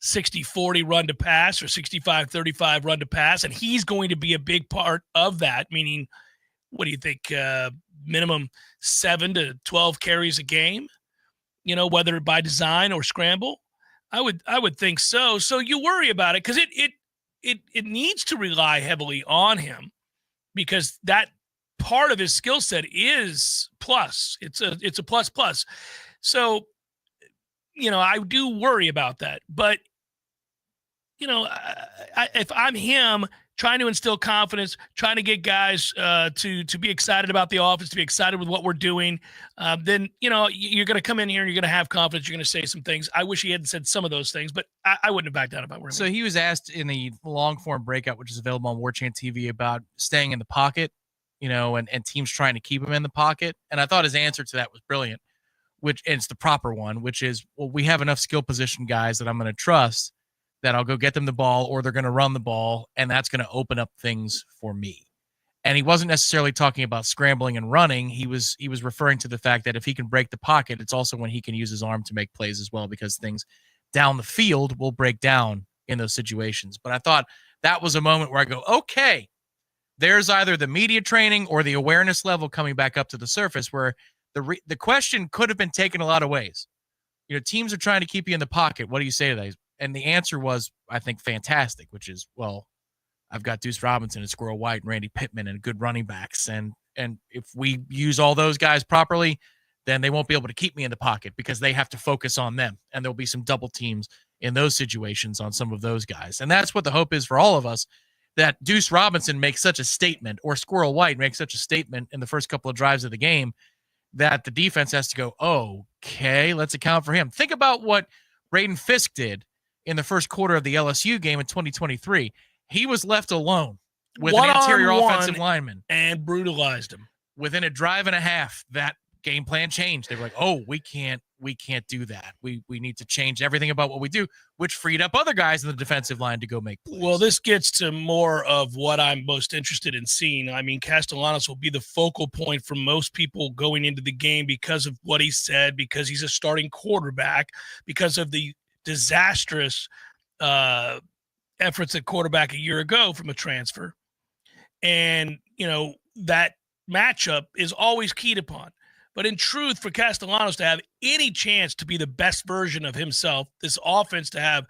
S1: 60-40 run to pass or 65-35 run to pass, and he's going to be a big part of that, meaning, what do you think, minimum 7 to 12 carries a game, whether by design or scramble? I would think so. So you worry about it because it needs to rely heavily on him because that part of his skill set is plus. It's a plus. So, I do worry about that, but if I'm him trying to instill confidence, trying to get guys to be excited about the offense, to be excited with what we're doing, then, you're going to come in here and you're going to have confidence. You're going to say some things. I wish he hadn't said some of those things, but I wouldn't have backed down if I were him.
S2: So he was asked in the long form breakout, which is available on Warchant TV, about staying in the pocket, and teams trying to keep him in the pocket. And I thought his answer to that was brilliant, and it's the proper one, which is, well, we have enough skill position guys that I'm going to trust that I'll go get them the ball, or they're going to run the ball, and that's going to open up things for me. And he wasn't necessarily talking about scrambling and running. He was referring to the fact that if he can break the pocket, it's also when he can use his arm to make plays as well, because things down the field will break down in those situations. But I thought that was a moment where I go, okay, there's either the media training or the awareness level coming back up to the surface, where the question could have been taken a lot of ways. Teams are trying to keep you in the pocket. What do you say to that? And the answer was, I think, fantastic, which is, well, I've got Deuce Robinson and Squirrel White and Randy Pittman and good running backs. And if we use all those guys properly, then they won't be able to keep me in the pocket because they have to focus on them. And there'll be some double teams in those situations on some of those guys. And that's what the hope is for all of us, that Deuce Robinson makes such a statement, or Squirrel White makes such a statement in the first couple of drives of the game, that the defense has to go, okay, let's account for him. Think about what Braden Fisk did in the first quarter of the LSU game in 2023. He was left alone with an interior offensive lineman
S1: and brutalized him.
S2: Within a drive and a half, that game plan changed. They were like, oh, we can't we can't do that. We need to change everything about what we do, which freed up other guys in the defensive line to go make plays.
S1: Well, this gets to more of what I'm most interested in seeing. I mean, Castellanos will be the focal point for most people going into the game because of what he said, because he's a starting quarterback, because of the disastrous efforts at quarterback a year ago from a transfer. And, that matchup is always keyed upon. But in truth, for Castellanos to have any chance to be the best version of himself, this offense to have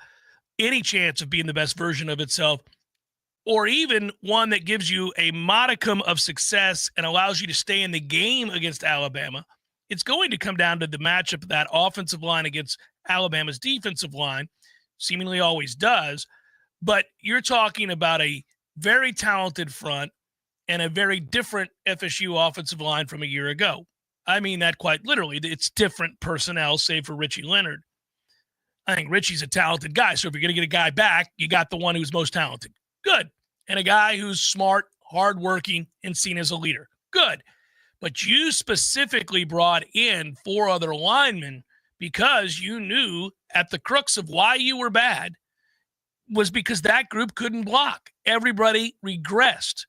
S1: any chance of being the best version of itself, or even one that gives you a modicum of success and allows you to stay in the game against Alabama, it's going to come down to the matchup of that offensive line against Alabama's defensive line, seemingly always does. But you're talking about a very talented front and a very different FSU offensive line from a year ago. I mean that quite literally. It's different personnel, save for Richie Leonard. I think Richie's a talented guy, so if you're going to get a guy back, you got the one who's most talented. Good. And a guy who's smart, hardworking, and seen as a leader. Good. But you specifically brought in 4 other linemen because you knew at the crux of why you were bad was because that group couldn't block. Everybody regressed.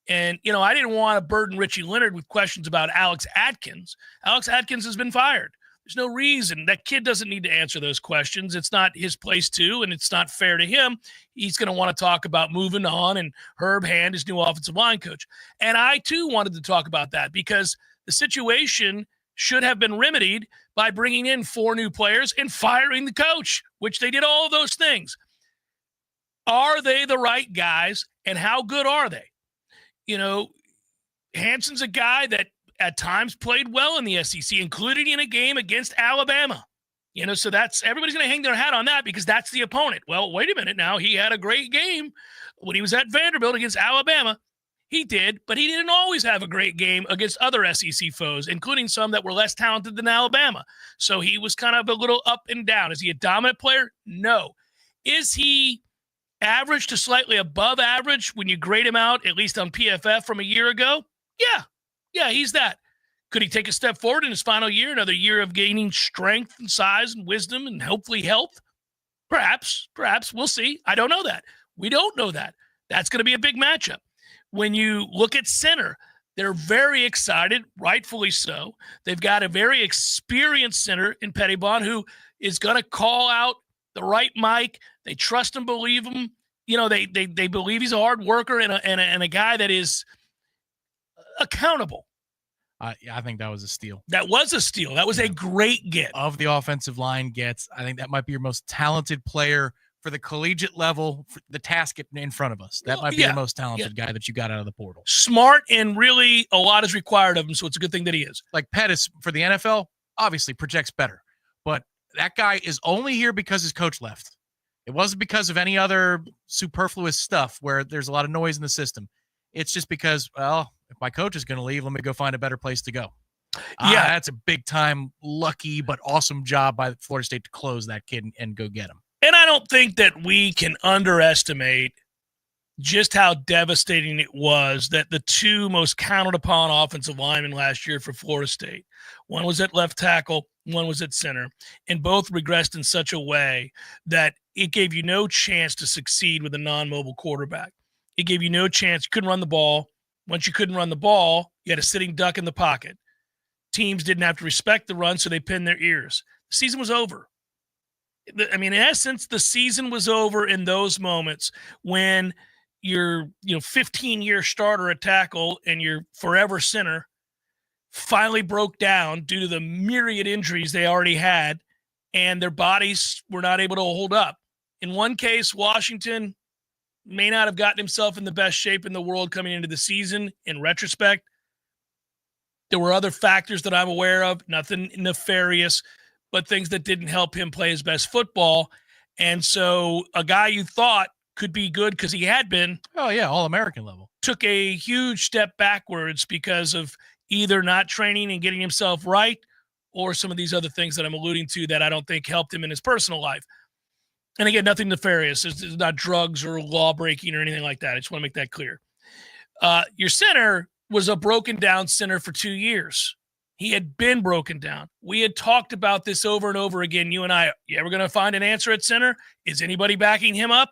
S1: And, I didn't want to burden Richie Leonard with questions about Alex Atkins. Alex Atkins has been fired. There's no reason. That kid doesn't need to answer those questions. It's not his place to, and it's not fair to him. He's going to want to talk about moving on and Herb Hand, his new offensive line coach. And I, too, wanted to talk about that because the situation should have been remedied by bringing in 4 new players and firing the coach, which they did all of those things. Are they the right guys, and how good are they? Hanson's a guy that at times played well in the SEC, including in a game against Alabama. So that's everybody's going to hang their hat on that because that's the opponent. Well, wait a minute now. He had a great game when he was at Vanderbilt against Alabama. He did, but he didn't always have a great game against other SEC foes, including some that were less talented than Alabama. So he was kind of a little up and down. Is he a dominant player? No. Is he average to slightly above average when you grade him out, at least on PFF from a year ago? Yeah, he's that. Could he take a step forward in his final year, another year of gaining strength and size and wisdom and hopefully health? Perhaps. We'll see. I don't know that. We don't know that. That's going to be a big matchup. When you look at center, they're very excited, rightfully so. They've got a very experienced center in Pettibon who is going to call out the right mic. They trust and believe him. They believe he's a hard worker and a guy that is accountable.
S2: I think that was a steal.
S1: That was a steal. That was a great get.
S2: Of the offensive line gets, I think that might be your most talented player for the collegiate level, for the task in front of us. That might be the most talented guy that you got out of the portal.
S1: Smart, and really a lot is required of him, so it's a good thing that he is.
S2: Like Pettis for the NFL, obviously projects better. But that guy is only here because his coach left. It wasn't because of any other superfluous stuff where there's a lot of noise in the system. It's just because, if my coach is going to leave, let me go find a better place to go. That's a big-time, lucky, but awesome job by Florida State to close that kid and go get him.
S1: And I don't think that we can underestimate just how devastating it was that the 2 most counted upon offensive linemen last year for Florida State, one was at left tackle, one was at center, and both regressed in such a way that it gave you no chance to succeed with a non-mobile quarterback. It gave you no chance. You couldn't run the ball. Once you couldn't run the ball, you had a sitting duck in the pocket. Teams didn't have to respect the run, so they pinned their ears. The season was over. In essence, the season was over in those moments when your 15-year starter at tackle and your forever center finally broke down due to the myriad injuries they already had, and their bodies were not able to hold up. In one case, Washington may not have gotten himself in the best shape in the world coming into the season. In retrospect, there were other factors that I'm aware of, nothing nefarious, but things that didn't help him play his best football. And so a guy you thought could be good because he had been.
S2: Oh, yeah, All-American level.
S1: Took a huge step backwards because of either not training and getting himself right or some of these other things that I'm alluding to that I don't think helped him in his personal life. And again, nothing nefarious. It's not drugs or law breaking or anything like that. I just want to make that clear. Your center was a broken down center for 2 years. He had been broken down. We had talked about this over and over again, you and I. You ever going to find an answer at center? Is anybody backing him up?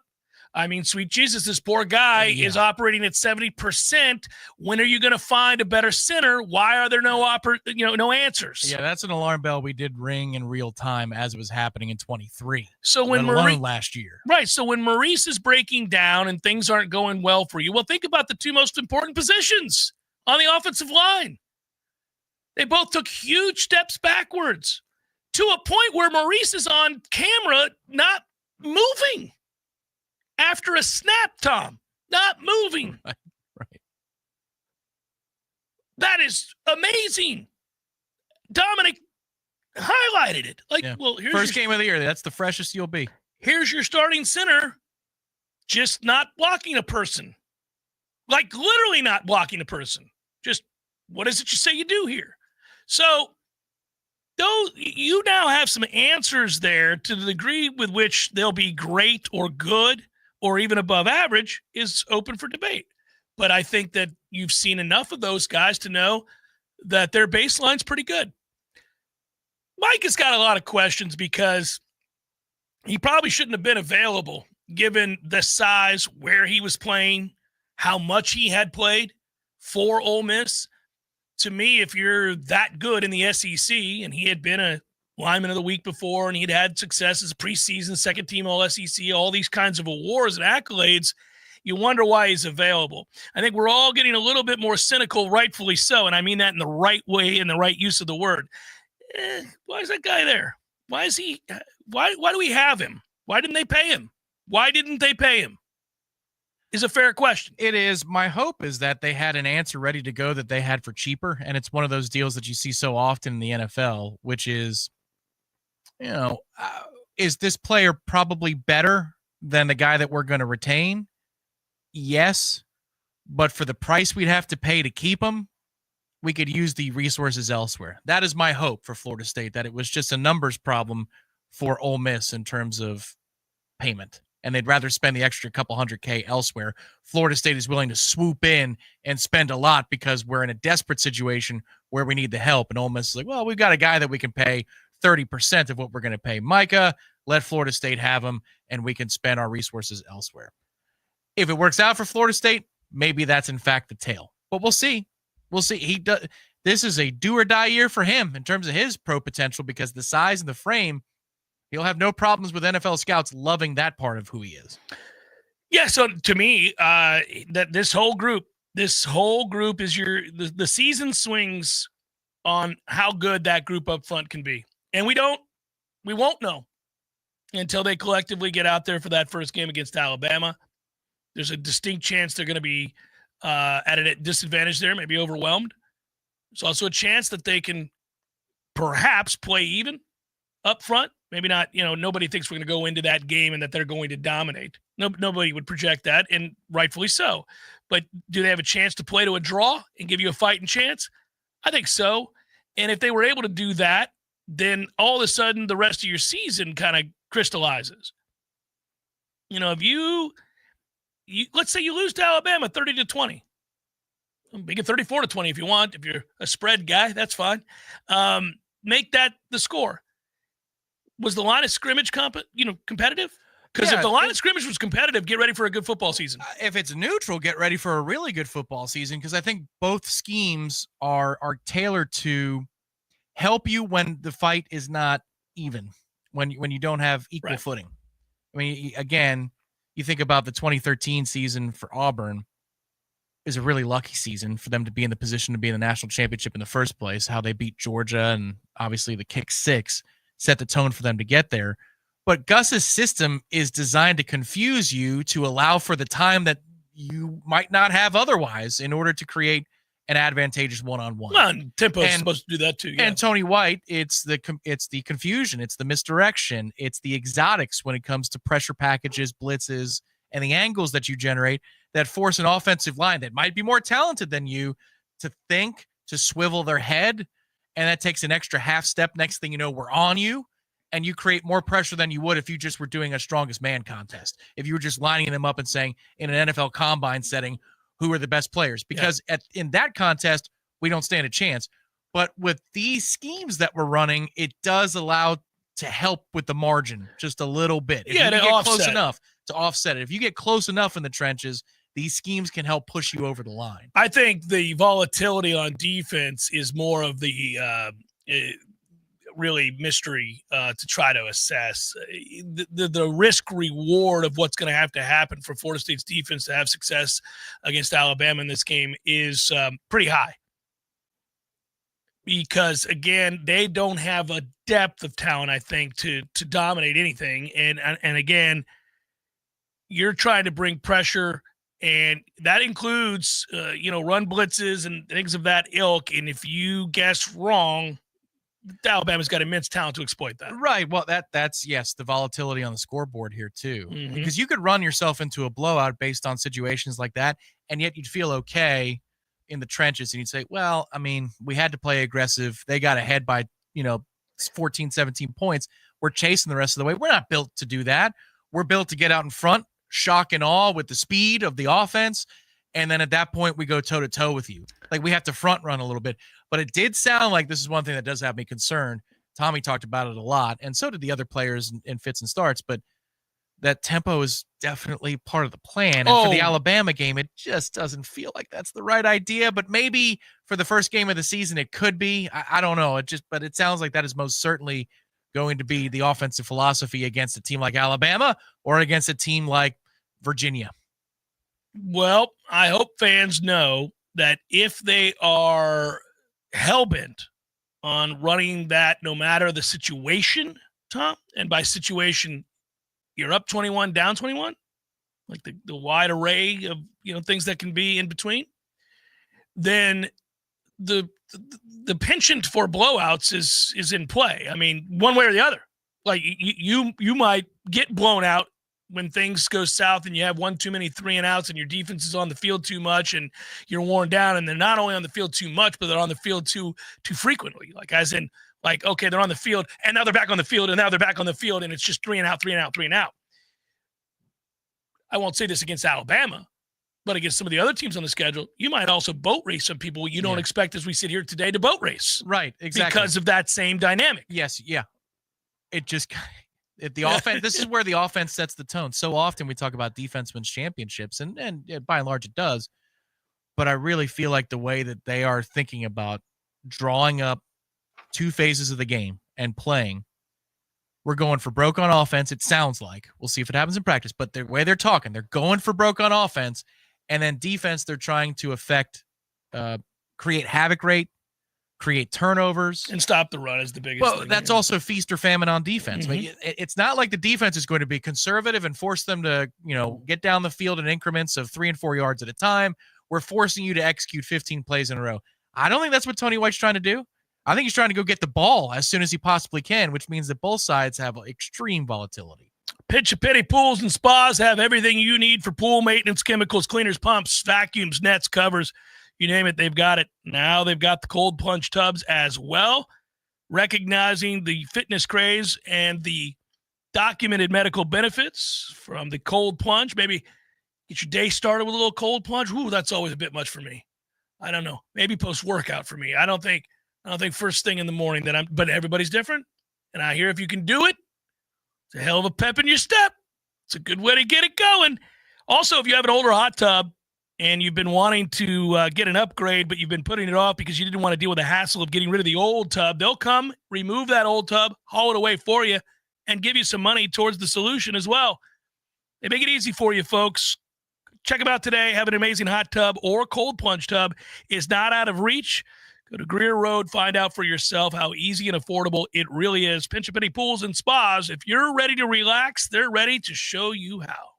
S1: I mean, sweet Jesus, this poor guy is operating at 70%. When are you going to find a better center? Why are there no answers?
S2: Yeah, that's an alarm bell we did ring in real time as it was happening in 23.
S1: So when
S2: Maurice last year.
S1: Right. So when Maurice is breaking down and things aren't going well for you, well, think about the two most important positions on the offensive line. They both took huge steps backwards to a point where Maurice is on camera not moving. After a snap, Tom, not moving.
S2: Right.
S1: That is amazing. Dominic highlighted it. Well, here's
S2: first game of the year. That's the freshest you'll be.
S1: Here's your starting center, just not blocking a person. Like literally not blocking a person. Just what is it you say you do here? So though you now have some answers there to the degree with which they'll be great or good or even above average is open for debate. But I think that you've seen enough of those guys to know that their baseline's pretty good. Mike has got a lot of questions because he probably shouldn't have been available given the size, where he was playing, how much he had played for Ole Miss. To me, if you're that good in the SEC, and he had been a lineman of the week before, and he'd had success as a preseason second-team All-SEC, all these kinds of awards and accolades, you wonder why he's available. I think we're all getting a little bit more cynical, rightfully so, and I mean that in the right way, in the right use of the word. Why is that guy there? Why is he? Why do we have him? Why didn't they pay him? Why didn't they pay him? Is a fair question.
S2: It is. My hope is that they had an answer ready to go that they had for cheaper, and it's one of those deals that you see so often in the NFL, which is, is this player probably better than the guy that we're going to retain? Yes, but for the price we'd have to pay to keep him, we could use the resources elsewhere. That is my hope for Florida State, that it was just a numbers problem for Ole Miss in terms of payment, and they'd rather spend the extra couple $100K elsewhere. Florida State is willing to swoop in and spend a lot because we're in a desperate situation where we need the help, and Ole Miss is like, well, we've got a guy that we can pay 30% of what we're going to pay Micah. Let Florida State have him, and we can spend our resources elsewhere. If it works out for Florida State, maybe that's in fact the tale. But we'll see. We'll see. This is a do or die year for him in terms of his pro potential, because the size and the frame, he'll have no problems with NFL scouts loving that part of who he is.
S1: Yeah. So to me, that this whole group is the season swings on how good that group up front can be. And we won't know until they collectively get out there for that first game against Alabama. There's a distinct chance they're going to be at a disadvantage there, maybe overwhelmed. There's also a chance that they can perhaps play even up front. Maybe not, nobody thinks we're going to go into that game and that they're going to dominate. Nobody would project that, and rightfully so. But do they have a chance to play to a draw and give you a fighting chance? I think so. And if they were able to do that, then all of a sudden the rest of your season kind of crystallizes. If you let's say you lose to Alabama 30-20. Make it 34-20 if you want. If you're a spread guy, that's fine. Make that the score. Was the line of scrimmage competitive? Because if the line of scrimmage was competitive, get ready for a good football season.
S2: If it's neutral, get ready for a really good football season, because I think both schemes are tailored to help you when the fight is not even, when you don't have equal footing. I mean, again, you think about the 2013 season for Auburn is a really lucky season for them to be in the position to be in the national championship in the first place. How they beat Georgia, and obviously the kick six set the tone for them to get there. But Gus's system is designed to confuse you, to allow for the time that you might not have otherwise in order to create an advantageous one-on-one.
S1: Well, Tempo is supposed to do that too. Yeah.
S2: And Tony White, it's the confusion, it's the misdirection, it's the exotics when it comes to pressure packages, blitzes, and the angles that you generate that force an offensive line that might be more talented than you to think, to swivel their head, and that takes an extra half step. Next thing you know, we're on you, and you create more pressure than you would if you just were doing a strongest man contest. If you were just lining them up and saying, in an NFL combine setting, who are the best players? Because in that contest, we don't stand a chance. But with these schemes that we're running, it does allow to help with the margin just a little bit. If you get close enough to offset it. If you get close enough in the trenches, these schemes can help push you over the line.
S1: I think the volatility on defense is more of the really mystery to try to assess. The risk reward of what's going to have to happen for Florida State's defense to have success against Alabama in this game is pretty high. Because, again, they don't have a depth of talent, I think, to dominate anything. And again, you're trying to bring pressure, and that includes, run blitzes and things of that ilk. And if you guess wrong, Alabama's got immense talent to exploit that.
S2: Right. Well, that's yes, the volatility on the scoreboard here too, because you could run yourself into a blowout based on situations like that, and yet you'd feel okay in the trenches, and you'd say, well, I mean, we had to play aggressive. They got ahead by 14, 17 points. We're chasing the rest of the way. We're not built to do that. We're built to get out in front, shock and awe with the speed of the offense. And then at that point, we go toe to toe with you. Like, we have to front run a little bit. But it did sound like this is one thing that does have me concerned. Tommy talked about it a lot, and so did the other players in fits and starts. But that tempo is definitely part of the plan. And for the Alabama game, it just doesn't feel like that's the right idea. But maybe for the first game of the season, it could be. I don't know. But it sounds like that is most certainly going to be the offensive philosophy against a team like Alabama or against a team like Virginia.
S1: Well, I hope fans know that if they are hellbent on running that, no matter the situation, Tom, and by situation, you're up 21, down 21, like the wide array of things that can be in between, then the penchant for blowouts is in play. I mean, one way or the other. Like you might get blown out when things go south and you have one too many 3-and-outs and your defense is on the field too much and you're worn down, and they're not only on the field too much, but they're on the field too frequently. Like, as in, like, okay, they're on the field and now they're back on the field and now they're back on the field, and it's just 3-and-out, 3-and-out, 3-and-out. I won't say this against Alabama, but against some of the other teams on the schedule, you might also boat race some people you don't expect, as we sit here today, to boat race.
S2: Right, exactly.
S1: Because of that same dynamic.
S2: Yes, yeah. It just the offense. This is where the offense sets the tone. So often we talk about defense wins championships, and by and large it does. But I really feel like the way that they are thinking about drawing up two phases of the game and playing, we're going for broke on offense. It sounds like, we'll see if it happens in practice, but the way they're talking, they're going for broke on offense, and then defense, they're trying to create havoc rate, create turnovers,
S1: and stop the run is the biggest thing.
S2: That's also feast or famine on defense. I mean, it's not like the defense is going to be conservative and force them to, get down the field in increments of 3 and 4 yards at a time. We're forcing you to execute 15 plays in a row. I don't think that's what Tony White's trying to do. I think he's trying to go get the ball as soon as he possibly can, which means that both sides have extreme volatility.
S1: Pitch a Penny Pools and Spas have everything you need for pool maintenance, chemicals, cleaners, pumps, vacuums, nets, covers. You name it, they've got it. Now they've got the cold plunge tubs as well, recognizing the fitness craze and the documented medical benefits from the cold plunge. Maybe get your day started with a little cold plunge. Ooh, that's always a bit much for me. I don't know. Maybe post-workout for me. I don't think first thing in the morning but everybody's different. And I hear if you can do it, it's a hell of a pep in your step. It's a good way to get it going. Also, if you have an older hot tub, and you've been wanting to get an upgrade, but you've been putting it off because you didn't want to deal with the hassle of getting rid of the old tub, they'll come, remove that old tub, haul it away for you, and give you some money towards the solution as well. They make it easy for you, folks. Check them out today. Have an amazing hot tub or cold plunge tub is not out of reach. Go to Greer Road. Find out for yourself how easy and affordable it really is. Pinch a Penny Pools and Spas. If you're ready to relax, they're ready to show you how.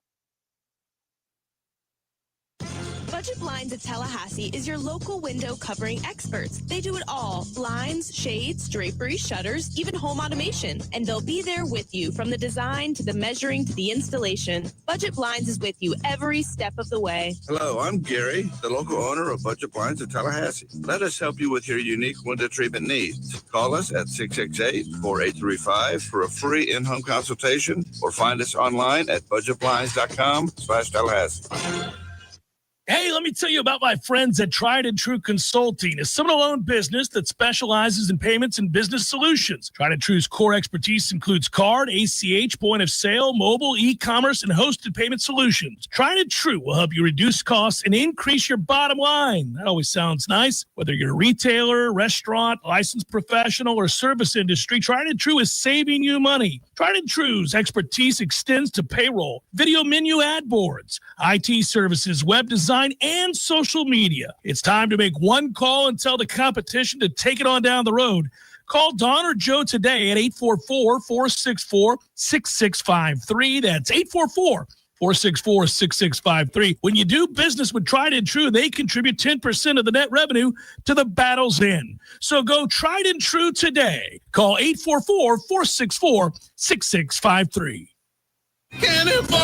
S4: Budget Blinds at Tallahassee is your local window covering experts. They do it all: blinds, shades, drapery, shutters, even home automation. And they'll be there with you from the design to the measuring to the installation. Budget Blinds is with you every step of the way.
S5: Hello, I'm Gary, the local owner of Budget Blinds at Tallahassee. Let us help you with your unique window treatment needs. Call us at 668-4835 for a free in-home consultation, or find us online at budgetblinds.com/Tallahassee.
S1: Hey, let me tell you about my friends at Tried and True Consulting, a Seminole-owned business that specializes in payments and business solutions. Tried and True's core expertise includes card, ACH, point of sale, mobile, e-commerce, and hosted payment solutions. Tried and True will help you reduce costs and increase your bottom line. That always sounds nice. Whether you're a retailer, restaurant, licensed professional, or service industry, Tried and True is saving you money. Tried and True's expertise extends to payroll, video menu ad boards, IT services, web design, and social media. It's time to make one call and tell the competition to take it on down the road. Call Don or Joe today at 844-464-6653. That's 844-464-6653. When you do business with Tried and True, they contribute 10% of the net revenue to the battle's end. So go Tried and True today. Call 844-464-6653.
S23: Cannonball!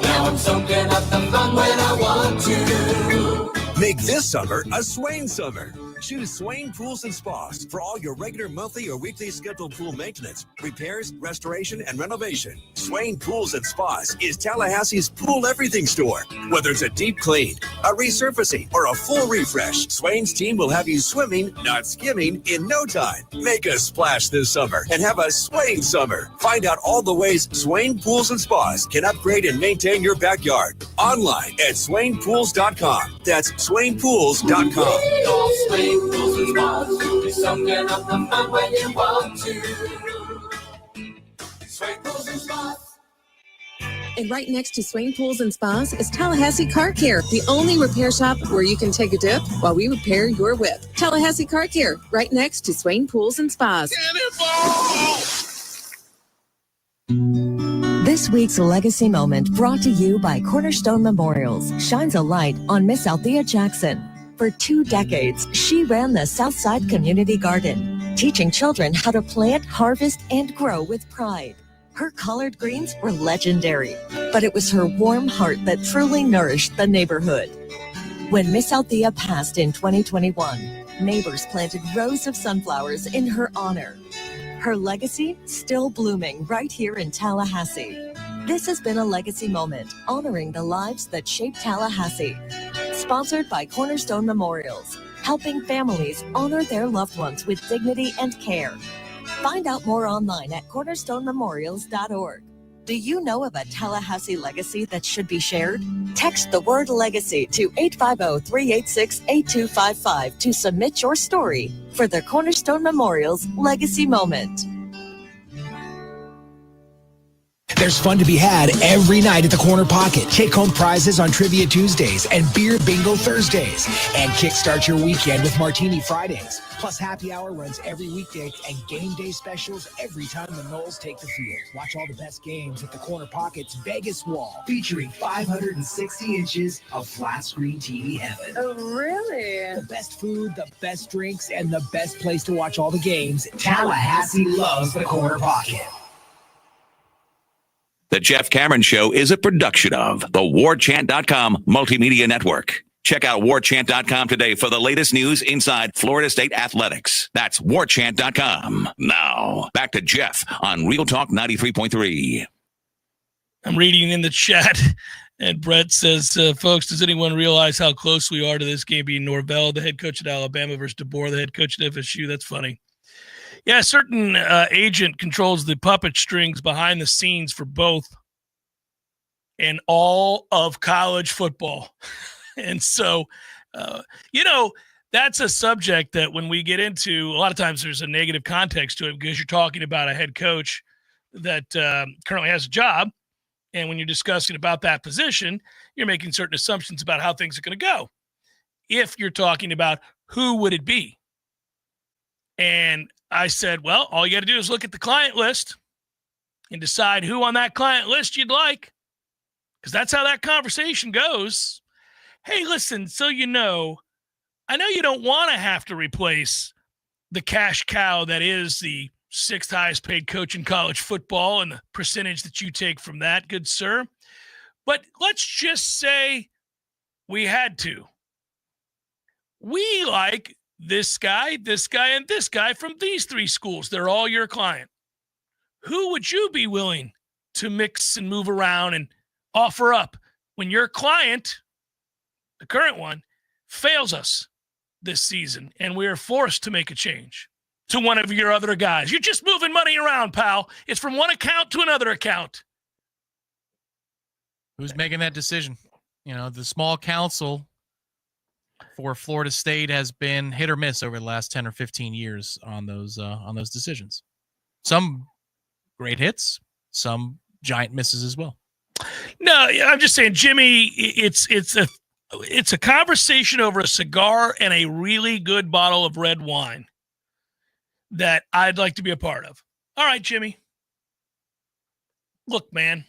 S23: Now I'm soaking up the fun when I want to.
S6: Make this summer a Swain summer. Choose Swain Pools and Spas for all your regular monthly or weekly scheduled pool maintenance, repairs, restoration, and renovation. Swain Pools and Spas is Tallahassee's pool everything store. Whether it's a deep clean, a resurfacing, or a full refresh, Swain's team will have you swimming, not skimming, in no time. Make a splash this summer and have a Swain summer. Find out all the ways Swain Pools and Spas can upgrade and maintain your backyard. Online at SwainPools.com. That's SwainPools.com.
S23: Swain Pools and Spas, you're soaking up the fun when you want to. Swain Pools and Spas.
S8: And right next to Swain Pools and Spas is Tallahassee Car Care, the only repair shop where you can take a dip while we repair your whip. Tallahassee Car Care, right next to Swain Pools and Spas.
S9: This week's Legacy Moment, brought to you by Cornerstone Memorials, shines a light on Miss Althea Jackson. For 2 decades, she ran the Southside Community Garden, teaching children how to plant, harvest, and grow with pride. Her collard greens were legendary, but it was her warm heart that truly nourished the neighborhood. When Miss Althea passed in 2021, neighbors planted rows of sunflowers in her honor. Her legacy still blooming right here in Tallahassee. This has been a Legacy Moment, honoring the lives that shaped Tallahassee. Sponsored by Cornerstone Memorials, helping families honor their loved ones with dignity and care. Find out more online at cornerstonememorials.org. Do you know of a Tallahassee legacy that should be shared? Text the word legacy to 850-386-8255 to submit your story for the Cornerstone Memorials Legacy Moment.
S20: There's fun to be had every night at the Corner Pocket. Take home prizes on Trivia Tuesdays and Beer Bingo Thursdays. And kickstart your weekend with Martini Fridays. Plus, happy hour runs every weekday and game day specials every time the Noles take the field. Watch all the best games at the Corner Pocket's Vegas Wall, featuring 560 inches of flat screen TV heaven.
S8: Oh, really?
S20: The best food, the best drinks, and the best place to watch all the games. Tallahassee loves the Corner Pocket.
S11: The Jeff Cameron Show is a production of the Warchant.com Multimedia Network. Check out Warchant.com today for the latest news inside Florida State athletics. That's Warchant.com. Now, back to Jeff on Real Talk 93.3.
S1: I'm reading in the chat, and Brett says, folks, does anyone realize how close we are to this game being Norvell, the head coach at Alabama, versus DeBoer, the head coach at FSU? That's funny. Yeah, a certain agent controls the puppet strings behind the scenes for both and all of college football. And so, that's a subject that when we get into, a lot of times there's a negative context to it because you're talking about a head coach that currently has a job. And when you're discussing about that position, you're making certain assumptions about how things are going to go. If you're talking about who would it be? And I said, well, all you got to do is look at the client list and decide who on that client list you'd like, because that's how that conversation goes. Hey, listen, so I know you don't want to have to replace the cash cow that is the 6th highest paid coach in college football and the percentage that you take from that, good sir. But let's just say we had to. We like this guy, and this guy from these 3 schools. They're all your client. Who would you be willing to mix and move around and offer up when your client, the current one, fails us this season and we are forced to make a change to one of your other guys. You're just moving money around, pal. It's from one account to another account.
S2: Who's making that decision? The small council for Florida State has been hit or miss over the last 10 or 15 years on those decisions. Some great hits, some giant misses as well.
S1: No, I'm just saying, Jimmy, it's a conversation over a cigar and a really good bottle of red wine that I'd like to be a part of. All right, Jimmy. Look, man,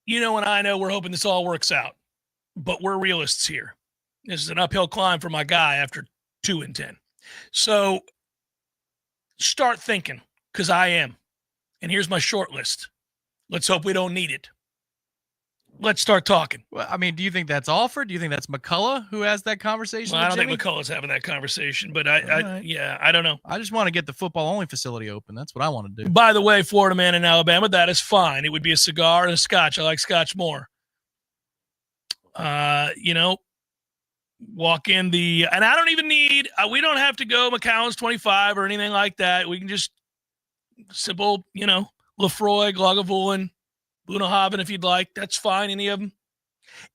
S1: and I know we're hoping this all works out, but we're realists here. This is an uphill climb for my guy after 2-10. So start thinking, because I am. And here's my short list. Let's hope we don't need it. Let's start talking.
S2: Well, I mean, do you think that's Alford? Do you think that's McCullough who has that conversation?
S1: Well, I don't think McCullough's having that conversation, but I don't know.
S2: I just want to get the football-only facility open. That's what I want to do.
S1: By the way, Florida man in Alabama, that is fine. It would be a cigar and a scotch. I like scotch more. Walk in and I don't even need, we don't have to go McCown's 25 or anything like that. We can just simple, Lefroy, Glagavulin, Bunnahabhain if you'd like. That's fine. Any of them.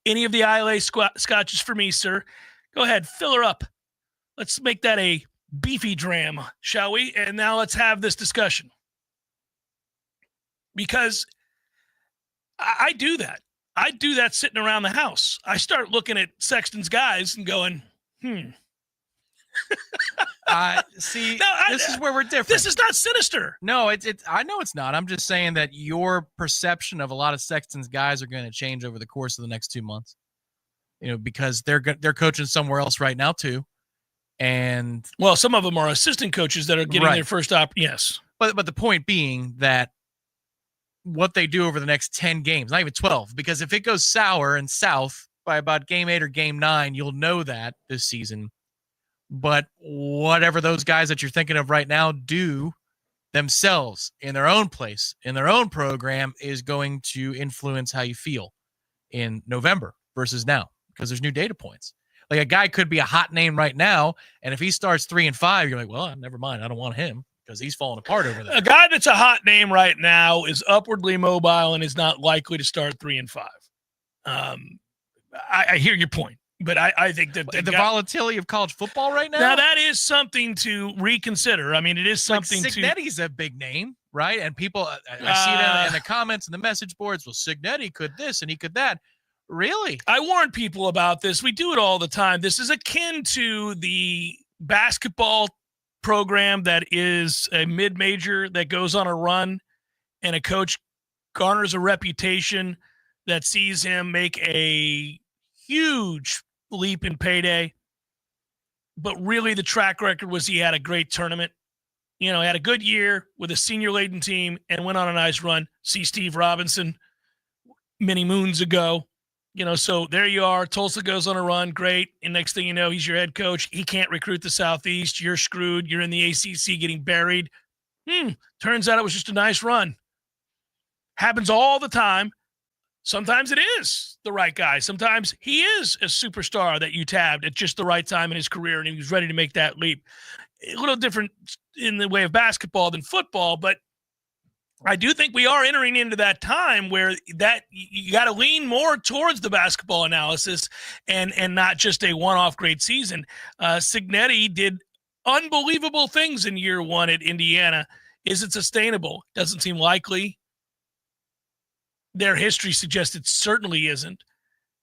S1: Any of the ILA scotches for me, sir. Go ahead. Fill her up. Let's make that a beefy dram, shall we? And now let's have this discussion. Because I do that. I do that sitting around the house. I start looking at Sexton's guys and going,
S2: See, this is where we're different.
S1: This is not sinister.
S2: No, it's. I know it's not. I'm just saying that your perception of a lot of Sexton's guys are going to change over the course of the next 2 months. Because they're coaching somewhere else right now too, and
S1: some of them are assistant coaches that are getting their first Yes,
S2: but the point being that what they do over the next 10 games, not even 12, because if it goes sour and south by about game 8 or game 9, you'll know that this season. But whatever those guys that you're thinking of right now do themselves in their own place, in their own program, is going to influence how you feel in November versus now, because there's new data points. Like a guy could be a hot name right now, and if he starts 3-5, you're like, well, never mind. I don't want him because he's falling apart over there.
S1: A guy that's a hot name right now is upwardly mobile and is not likely to start 3-5. I hear your point. But I think that
S2: the volatility of college football right now.
S1: Now that is something to reconsider. I mean, it is something
S2: like Cignetti's a big name, right? And people, I see it in the comments and the message boards. Well, Cignetti could this and he could that. Really?
S1: I warn people about this. We do it all the time. This is akin to the basketball program that is a mid-major that goes on a run, and a coach garners a reputation that sees him make a huge leap in payday, but really the track record was he had a great tournament. He had a good year with a senior-laden team and went on a nice run. See Steve Robinson many moons ago. So there you are. Tulsa goes on a run. Great. And next thing you know, he's your head coach. He can't recruit the Southeast. You're screwed. You're in the ACC getting buried. Turns out it was just a nice run. Happens all the time. Sometimes it is the right guy. Sometimes he is a superstar that you tabbed at just the right time in his career, and he was ready to make that leap. A little different in the way of basketball than football, but I do think we are entering into that time where that you got to lean more towards the basketball analysis and not just a one-off great season. Cignetti did unbelievable things in year one at Indiana. Is it sustainable? Doesn't seem likely. Their history suggests it certainly isn't.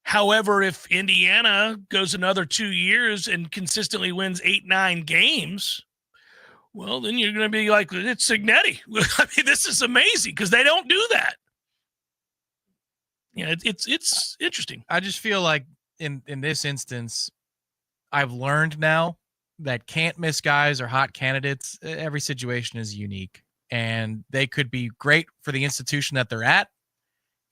S1: However, if Indiana goes another 2 years and consistently wins 8-9 games, well, then you're going to be like, it's Cignetti. I mean, this is amazing because they don't do that. It's interesting.
S2: I just feel like in this instance, I've learned now that can't miss guys or hot candidates. Every situation is unique, and they could be great for the institution that they're at.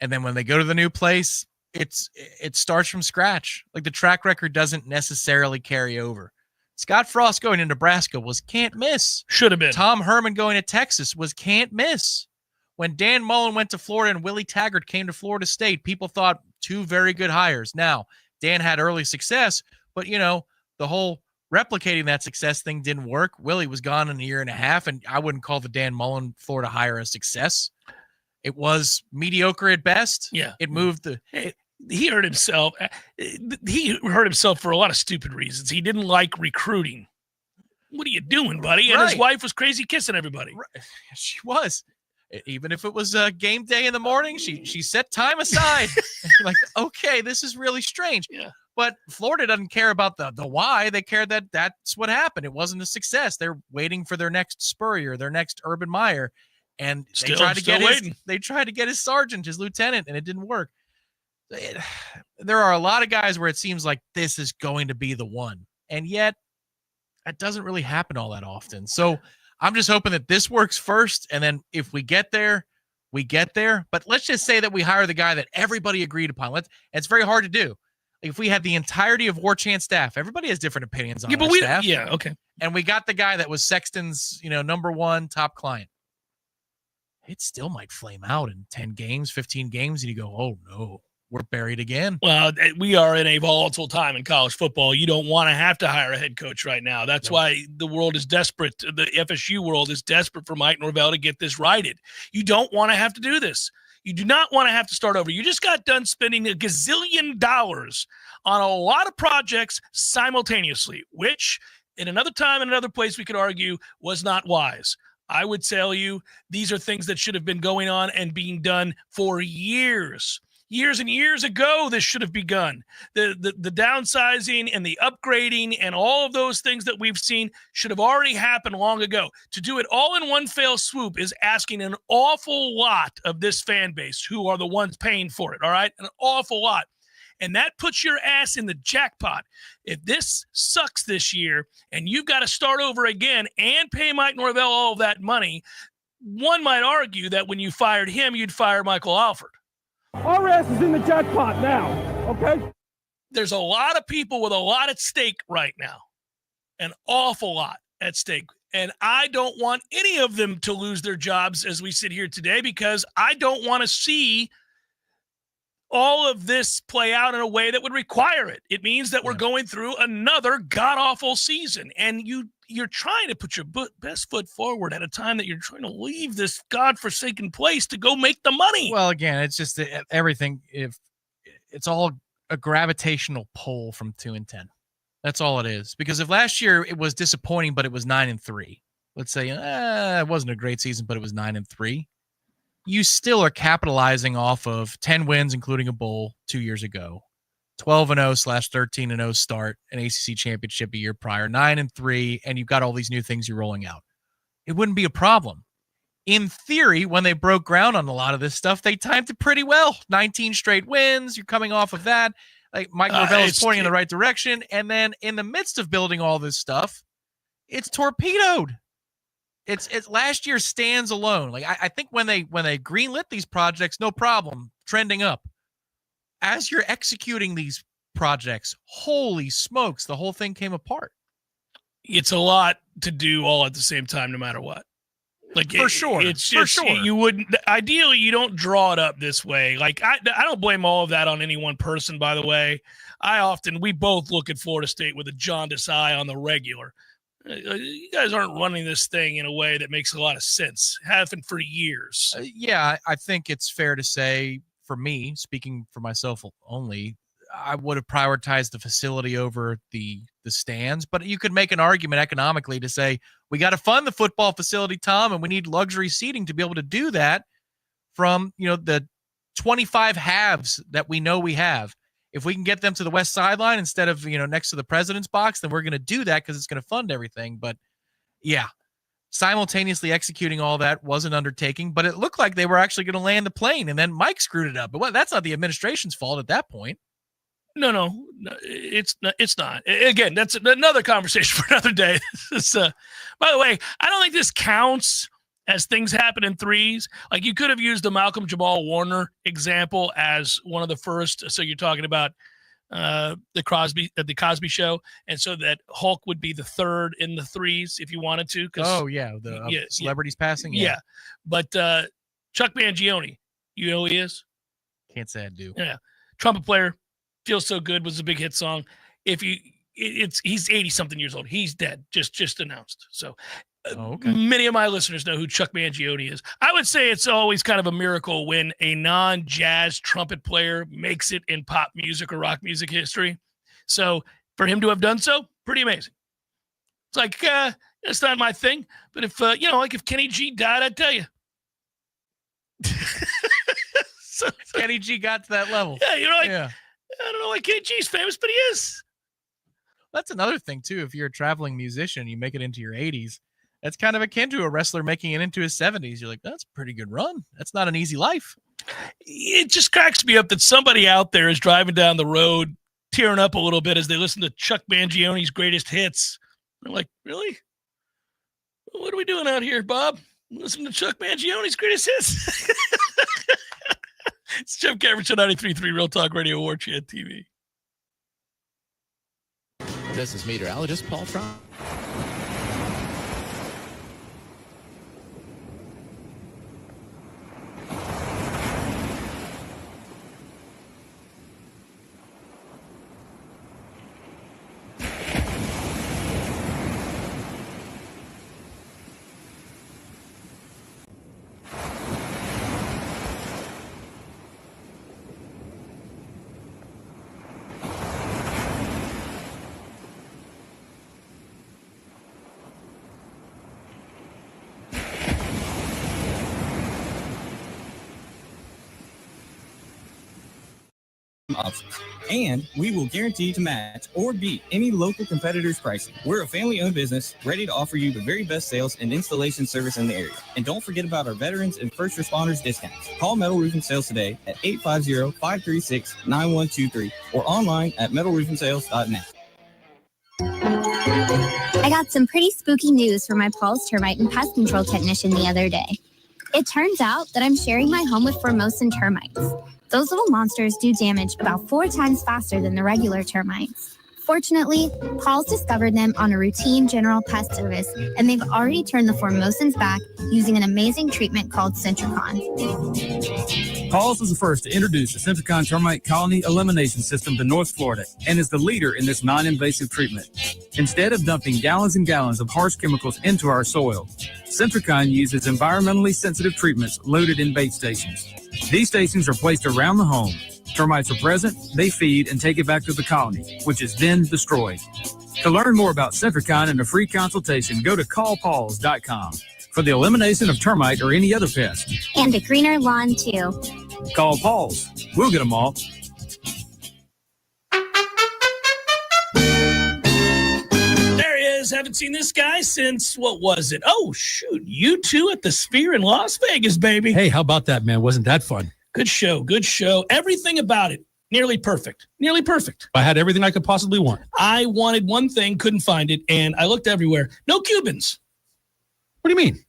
S2: And then when they go to the new place, it starts from scratch. Like the track record doesn't necessarily carry over. Scott Frost going to Nebraska was can't miss.
S1: Should have been.
S2: Tom Herman going to Texas was can't miss. When Dan Mullen went to Florida and Willie Taggart came to Florida State, people thought two very good hires. Now, Dan had early success, but, the whole replicating that success thing didn't work. Willie was gone in a year and a half, and I wouldn't call the Dan Mullen Florida hire a success. It was mediocre at best.
S1: Yeah.
S2: It moved
S1: he hurt himself. He hurt himself for a lot of stupid reasons. He didn't like recruiting. What are you doing, buddy? And his wife was crazy kissing everybody.
S2: Right. She was. Even if it was a game day in the morning, she set time aside. Like, okay, this is really strange.
S1: Yeah.
S2: But Florida doesn't care about the why. They care that that's what happened. It wasn't a success. They're waiting for their next Spurrier, their next Urban Meyer. And they tried to get his sergeant, his lieutenant, and it didn't work. There are a lot of guys where it seems like this is going to be the one. And yet, that doesn't really happen all that often. So I'm just hoping that this works first. And then if we get there, we get there. But let's just say that we hire the guy that everybody agreed upon. It's very hard to do. If we had the entirety of Warchant staff, everybody has different opinions on staff.
S1: Yeah, okay.
S2: And we got the guy that was Sexton's, number one top client. It still might flame out in 10 games, 15 games, and you go, oh, no, we're buried again.
S1: Well, we are in a volatile time in college football. You don't want to have to hire a head coach right now. That's why the world is desperate. The FSU world is desperate for Mike Norvell to get this righted. You don't want to have to do this. You do not want to have to start over. You just got done spending $1 gazillion on a lot of projects simultaneously, which in another time, in another place, we could argue was not wise. I would tell you these are things that should have been going on and being done for years. Years and years ago, this should have begun. The downsizing and the upgrading and all of those things that we've seen should have already happened long ago. To do it all in one fell swoop is asking an awful lot of this fan base, who are the ones paying for it, all right? An awful lot. And that puts your ass in the jackpot. If this sucks this year and you've got to start over again and pay Mike Norvell all of that money, one might argue that when you fired him, you'd fire Michael Alford.
S7: Our ass is in the jackpot now, okay?
S1: There's a lot of people with a lot at stake right now, an awful lot at stake. And I don't want any of them to lose their jobs as we sit here today, because I don't want to see all of this play out in a way that would require it. It means that we're going through another god-awful season, and you're trying to put your best foot forward at a time that you're trying to leave this godforsaken place to go make the money.
S2: Well, again, it's just everything. If it's all a gravitational pull from 2-10, that's all it is. Because if last year it was disappointing, but it was 9-3, let's say it wasn't a great season, but it was 9-3. You still are capitalizing off of 10 wins, including a bowl 2 years ago, 12-0/13-0 start, an ACC championship a year prior, 9-3, and you've got all these new things you're rolling out. It wouldn't be a problem. In theory, when they broke ground on a lot of this stuff, they timed it pretty well. 19 straight wins. You're coming off of that. Like Mike Norvell is pointing in the right direction. And then in the midst of building all this stuff, it's torpedoed. It's last year stands alone. Like I think when they greenlit these projects, no problem, trending up. As you're executing these projects, holy smokes, the whole thing came apart.
S1: It's a lot to do all at the same time, no matter what. Like
S2: for sure.
S1: You wouldn't. Ideally, you don't draw it up this way. Like I don't blame all of that on any one person. By the way, we both look at Florida State with a jaundiced eye on the regular. You guys aren't running this thing in a way that makes a lot of sense. Haven't for years.
S2: Yeah, I think it's fair to say, for me, speaking for myself only, I would have prioritized the facility over the stands. But you could make an argument economically to say, we got to fund the football facility, Tom, and we need luxury seating to be able to do that from, the 25 halves that we know we have. If we can get them to the west sideline instead of, next to the president's box, then we're going to do that because it's going to fund everything. But yeah, simultaneously executing all that was an undertaking, but it looked like they were actually going to land the plane, and then Mike screwed it up. But that's not the administration's fault at that point.
S1: No, it's not. Again, that's another conversation for another day. By the way, I don't think this counts as things happen in threes. Like you could have used the Malcolm Jamal Warner example as one of the first. So you're talking about the Cosby Show, and so that Hulk would be the third in the threes if you wanted to.
S2: Oh yeah, the celebrities passing.
S1: Yeah. But Chuck Mangione. You know who he is?
S2: Can't say I do.
S1: Yeah. Trumpet player. Feels So Good was a big hit song. He's 80-something years old. He's dead. Just announced. So many of my listeners know who Chuck Mangione is. I would say it's always kind of a miracle when a non-jazz trumpet player makes it in pop music or rock music history. So for him to have done so, pretty amazing. It's like, it's not my thing. But if, if Kenny G died, I'd tell you.
S2: So Kenny G got to that level.
S1: Yeah, I don't know why Kenny G's famous, but he is.
S2: That's another thing, too. If you're a traveling musician, you make it into your 80s. That's kind of akin to a wrestler making it into his 70s. You're like, that's a pretty good run. That's not an easy life.
S1: It just cracks me up that somebody out there is driving down the road, tearing up a little bit as they listen to Chuck Mangione's greatest hits. They're like, really? What are we doing out here, Bob? Listen to Chuck Mangione's greatest hits. It's Jeff Cameron, 93.3 Real Talk Radio, Warchant TV.
S3: This is meteorologist Paul Tron.
S12: Options. And we will guarantee to match or beat any local competitor's pricing. We're a family-owned business ready to offer you the very best sales and installation service in the area. And don't forget about our veterans and first responders discounts. Call Metal Roofing Sales today at 850-536-9123 or online at metalroofing.sales.net.
S13: I got some pretty spooky news from my Paul's termite and pest control technician the other day. It turns out that I'm sharing my home with Formosan termites. Those little monsters do damage about 4 times faster than the regular termites. Fortunately, Paul's discovered them on a routine general pest service, and they've already turned the Formosans back using an amazing treatment called Centricon.
S14: Paul's was the first to introduce the Centricon termite colony elimination system to North Florida and is the leader in this non-invasive treatment. Instead of dumping gallons and gallons of harsh chemicals into our soil, Centricon uses environmentally sensitive treatments loaded in bait stations. These stations are placed around the home. Termites are present, they feed, and take it back to the colony, which is then destroyed. To learn more about Centricon and a free consultation, go to callpauls.com for the elimination of termite or any other pest.
S13: And a greener lawn, too.
S14: Call Paul's. We'll get them all.
S1: There he is. Haven't seen this guy since, what was it? Oh, shoot. U2 at the Sphere in Las Vegas, baby.
S15: Hey, how about that, man? Wasn't that fun?
S1: Good show. Good show. Everything about it. Nearly perfect. Nearly perfect.
S15: I had everything I could possibly want.
S1: I wanted one thing, couldn't find it, and I looked everywhere. No Cubans.
S15: What do you mean?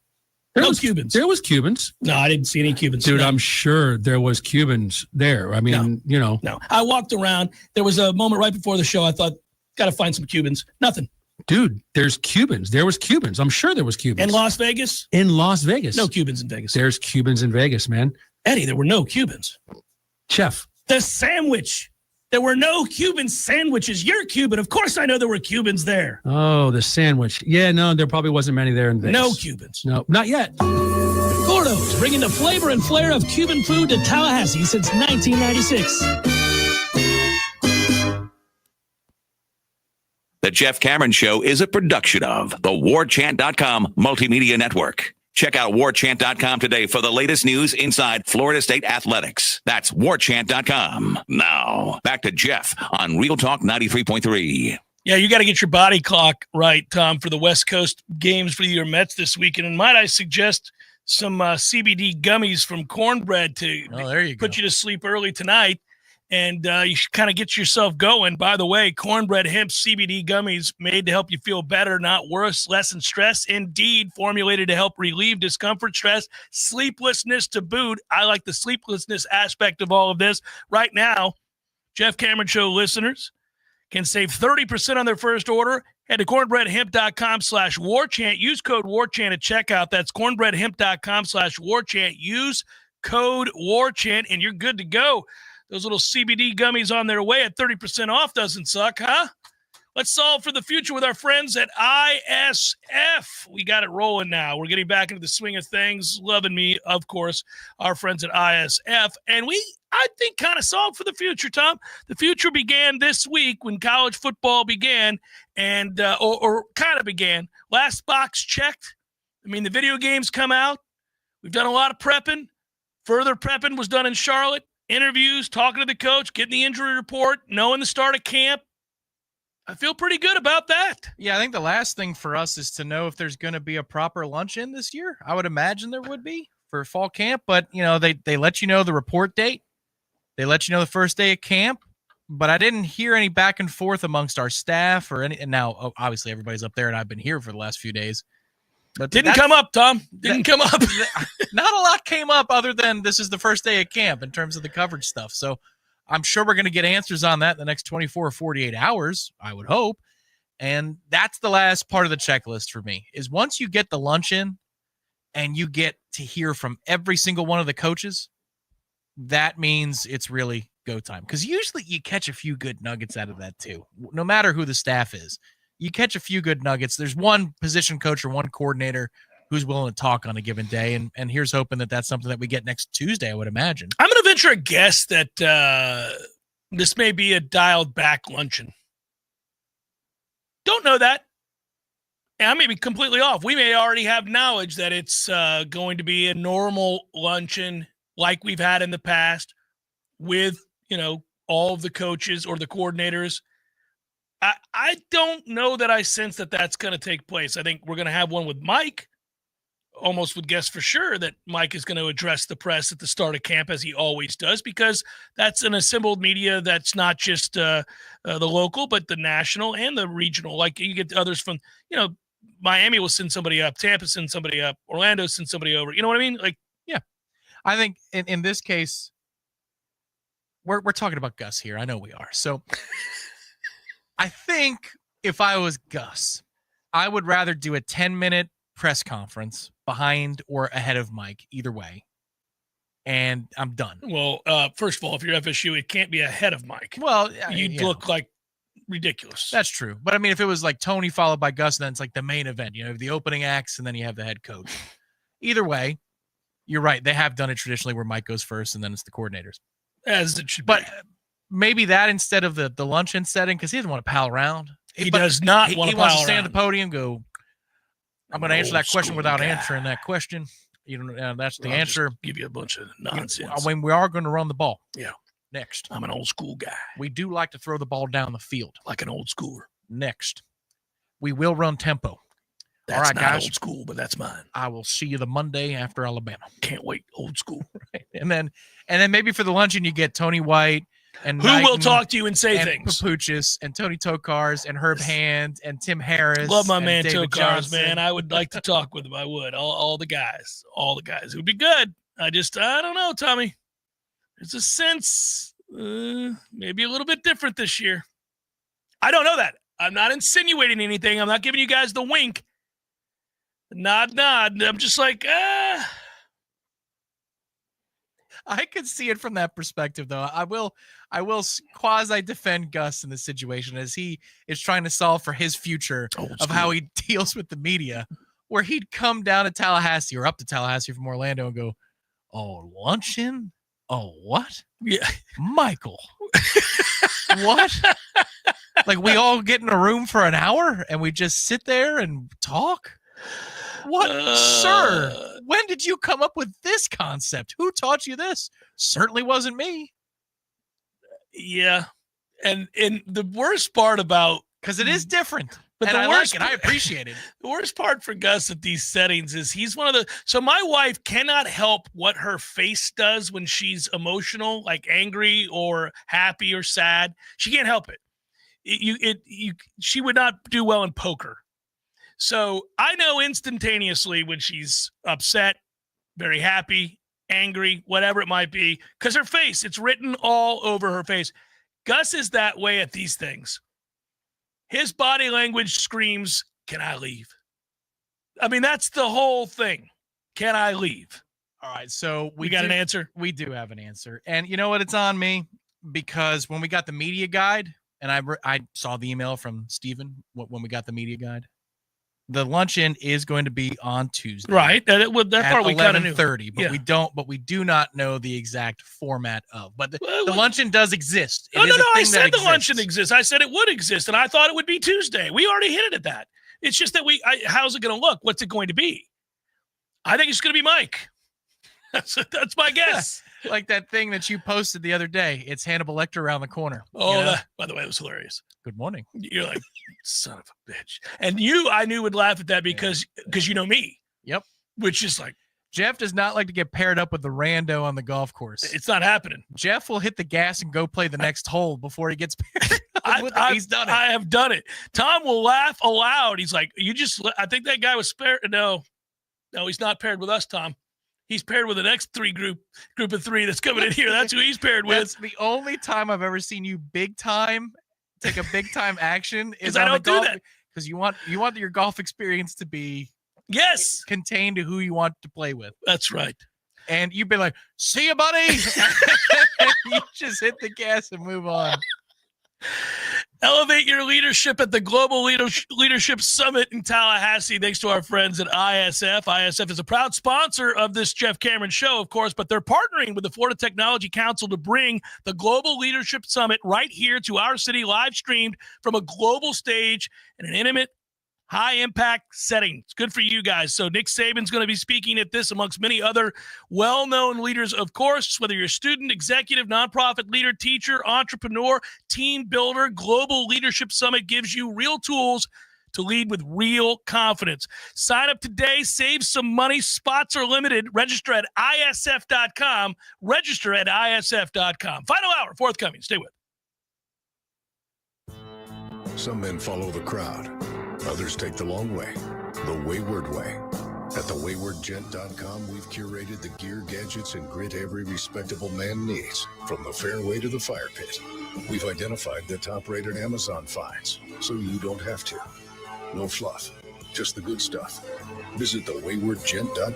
S1: No Cubans.
S15: There was Cubans.
S1: No, I didn't see any Cubans.
S15: Dude,
S1: no.
S15: I'm sure there was Cubans there. I mean,
S1: No. I walked around. There was a moment right before the show. I thought, got to find some Cubans. Nothing.
S15: Dude, there's Cubans. There was Cubans. I'm sure there was Cubans.
S1: In Las Vegas?
S15: In Las Vegas.
S1: No Cubans in Vegas.
S15: There's Cubans in Vegas, man.
S1: Eddie, there were no Cubans.
S15: Chef.
S1: The sandwich. There were no Cuban sandwiches. You're Cuban. Of course I know there were Cubans there.
S15: Oh, the sandwich. Yeah, no, there probably wasn't many there in Vegas.
S1: No Cubans.
S15: No, not yet.
S1: Gordo's, bringing the flavor and flair of Cuban food to Tallahassee since 1996.
S11: The Jeff Cameron Show is a production of the Warchant.com Multimedia Network. Check out Warchant.com today for the latest news inside Florida State athletics. That's Warchant.com. Now, back to Jeff on Real Talk 93.3.
S1: Yeah, you got to get your body clock right, Tom, for the West Coast games for the New York Mets this weekend. And might I suggest some CBD gummies from Cornbread to put you to sleep early tonight. And you should kind of get yourself going. By the way, Cornbread Hemp CBD gummies made to help you feel better, not worse, lessen stress. Indeed, formulated to help relieve discomfort, stress, sleeplessness to boot. I like the sleeplessness aspect of all of this. Right now, Jeff Cameron Show listeners can save 30% on their first order. Head to cornbreadhemp.com/warchant. Use code warchant at checkout. That's cornbreadhemp.com/warchant. Use code warchant, and you're good to go. Those little CBD gummies on their way at 30% off doesn't suck, huh? Let's solve for the future with our friends at ISF. We got it rolling now. We're getting back into the swing of things. Loving me, of course, our friends at ISF. And I think, kind of solved for the future, Tom. The future began this week when college football began and or kind of began. Last box checked. I mean, the video games come out. We've done a lot of prepping. Further prepping was done in Charlotte. Interviews, talking to the coach, getting the injury report, knowing the start of camp. I feel pretty good about that.
S2: Yeah, I think the last thing for us is to know if there's going to be a proper luncheon this year. I would imagine there would be for fall camp, but they let you know the report date. They let you know the first day of camp, but I didn't hear any back and forth amongst our staff or any. And now, obviously, everybody's up there, and I've been here for the last few days. But
S1: didn't come up, Tom. Didn't come up.
S2: Not a lot came up other than this is the first day of camp in terms of the coverage stuff. So I'm sure we're going to get answers on that in the next 24 or 48 hours, I would hope. And that's the last part of the checklist for me, is once you get the luncheon and you get to hear from every single one of the coaches, that means it's really go time. Because usually you catch a few good nuggets out of that too. No matter who the staff is, you catch a few good nuggets. There's one position coach or one coordinator who's willing to talk on a given day. And here's hoping that that's something that we get next Tuesday, I would imagine.
S1: I'm going to venture a guess that this may be a dialed back luncheon. Don't know that. And I may be completely off. We may already have knowledge that it's going to be a normal luncheon like we've had in the past with, all of the coaches or the coordinators. I don't know that I sense that that's going to take place. I think we're going to have one with Mike. Almost would guess for sure that Mike is going to address the press at the start of camp, as he always does, because that's an assembled media that's not just the local, but the national and the regional. Like you get others from, Miami will send somebody up, Tampa send somebody up, Orlando send somebody over. You know what I mean? Like,
S2: yeah, I think in this case, we're talking about Gus here. I know we are. So I think if I was Gus, I would rather do a 10-minute press conference behind or ahead of Mike, either way, and I'm done.
S1: Well, first of all, if you're FSU, it can't be ahead of Mike.
S2: Well,
S1: you'd look like ridiculous.
S2: That's true. But I mean, if it was like Tony followed by Gus, then it's like the main event, the opening acts, and then you have the head coach. Either way, you're right. They have done it traditionally where Mike goes first and then it's the coordinators.
S1: As it should
S2: be.
S1: But
S2: maybe that instead of the luncheon setting, because he doesn't want to pal around.
S1: He does not want to pal around.
S2: He wants to stand at the podium, go, I'm going to answer that question without answering that question. That's the answer.
S1: Give you a bunch of nonsense.
S2: When we are going to run the ball.
S1: Yeah.
S2: Next.
S1: I'm an old school guy.
S2: We do like to throw the ball down the field.
S1: Like an old schooler.
S2: Next. We will run tempo.
S1: That's
S2: all right,
S1: not
S2: guys.
S1: Old school, but that's mine.
S2: I will see you the Monday after Alabama.
S1: Can't wait. Old school.
S2: Right. And then maybe for the luncheon, you get Tony White and
S1: who will talk to you and say
S2: and
S1: things.
S2: Papuchis and Tony Tokars and Herb Hand and Tim Harris.
S1: Love my
S2: and
S1: man
S2: David
S1: Tokars,
S2: Johnson.
S1: man. I would like to talk with him. I would. All the guys. It would be good. I don't know, Tommy. There's a sense maybe a little bit different this year. I don't know that. I'm not insinuating anything. I'm not giving you guys the wink. Nod. I'm just like,
S2: I could see it from that perspective, though. I will quasi defend Gus in this situation as he is trying to solve for his future of how he deals with the media, where he'd come down to Tallahassee or up to Tallahassee from Orlando and go, "Oh, luncheon? Oh, what?
S1: Yeah,
S2: Michael, what? Like we all get in a room for an hour and we just sit there and talk? What, sir? When did you come up with this concept? Who taught you this? Certainly wasn't me."
S1: Yeah. And the worst part about,
S2: because it is different,
S1: but
S2: and
S1: the
S2: I
S1: worst
S2: like it. I appreciate it.
S1: The worst part for Gus at these settings is he's one of the, so my wife cannot help what her face does when she's emotional, like angry or happy or sad. She can't help it. She would not do well in poker. So I know instantaneously when she's upset, very happy, angry, whatever it might be, because her face, it's written all over her face. Gus is that way at these things. His body language screams, "Can I leave?" I mean, that's the whole thing. Can I leave?
S2: All right, so
S1: we got an answer?
S2: We do have an answer. And you know what? It's on me because when we got the media guide, and I saw the email from Steven when we got the media guide, the luncheon is going to be on Tuesday.
S1: Right. That part we kind of knew.
S2: 11:30, but we do not know the exact format of. But the luncheon does exist.
S1: No, I said the luncheon exists. I said it would exist, and I thought it would be Tuesday. We already hinted at that. It's just that how's it going to look? What's it going to be? I think it's going to be Mike. That's my guess.
S2: Like that thing that you posted the other day. It's Hannibal Lecter around the corner.
S1: Oh, by the way, it was hilarious.
S2: Good morning.
S1: You're like, son of a bitch. And I knew would laugh at that because you know me.
S2: Yep.
S1: Which is like,
S2: Jeff does not like to get paired up with the rando on the golf course.
S1: It's not happening.
S2: Jeff will hit the gas and go play the next hole before he gets paired up. He's done it.
S1: I have done it. Tom will laugh aloud. He's like, I think that guy was paired. No, he's not paired with us, Tom. He's paired with the next group of three that's coming in here. That's who he's paired with.
S2: That's the only time I've ever seen you take a big time action is
S1: I
S2: on
S1: don't
S2: the golf,
S1: do that.
S2: because you want your golf experience to be contained to who you want to play with.
S1: That's right.
S2: And you've been like, "See you, buddy." You just hit the gas and move on.
S1: Elevate your leadership at the Global Leadership Summit in Tallahassee. Thanks to our friends at ISF. ISF is a proud sponsor of this Jeff Cameron show, of course, but they're partnering with the Florida Technology Council to bring the Global Leadership Summit right here to our city, live streamed from a global stage in an intimate, high-impact setting. It's good for you guys. So Nick Saban's going to be speaking at this amongst many other well-known leaders, of course, whether you're a student, executive, nonprofit leader, teacher, entrepreneur, team builder. Global Leadership Summit gives you real tools to lead with real confidence. Sign up today. Save some money. Spots are limited. Register at isf.com. Register at isf.com. Final hour forthcoming. Stay with.
S16: Some men follow the crowd. Others take the long way, the wayward way. At thewaywardgent.com, we've curated the gear, gadgets, and grit every respectable man needs, from the fairway to the fire pit. We've identified the top-rated Amazon finds, so you don't have to. No fluff, just the good stuff. Visit thewaywardgent.com.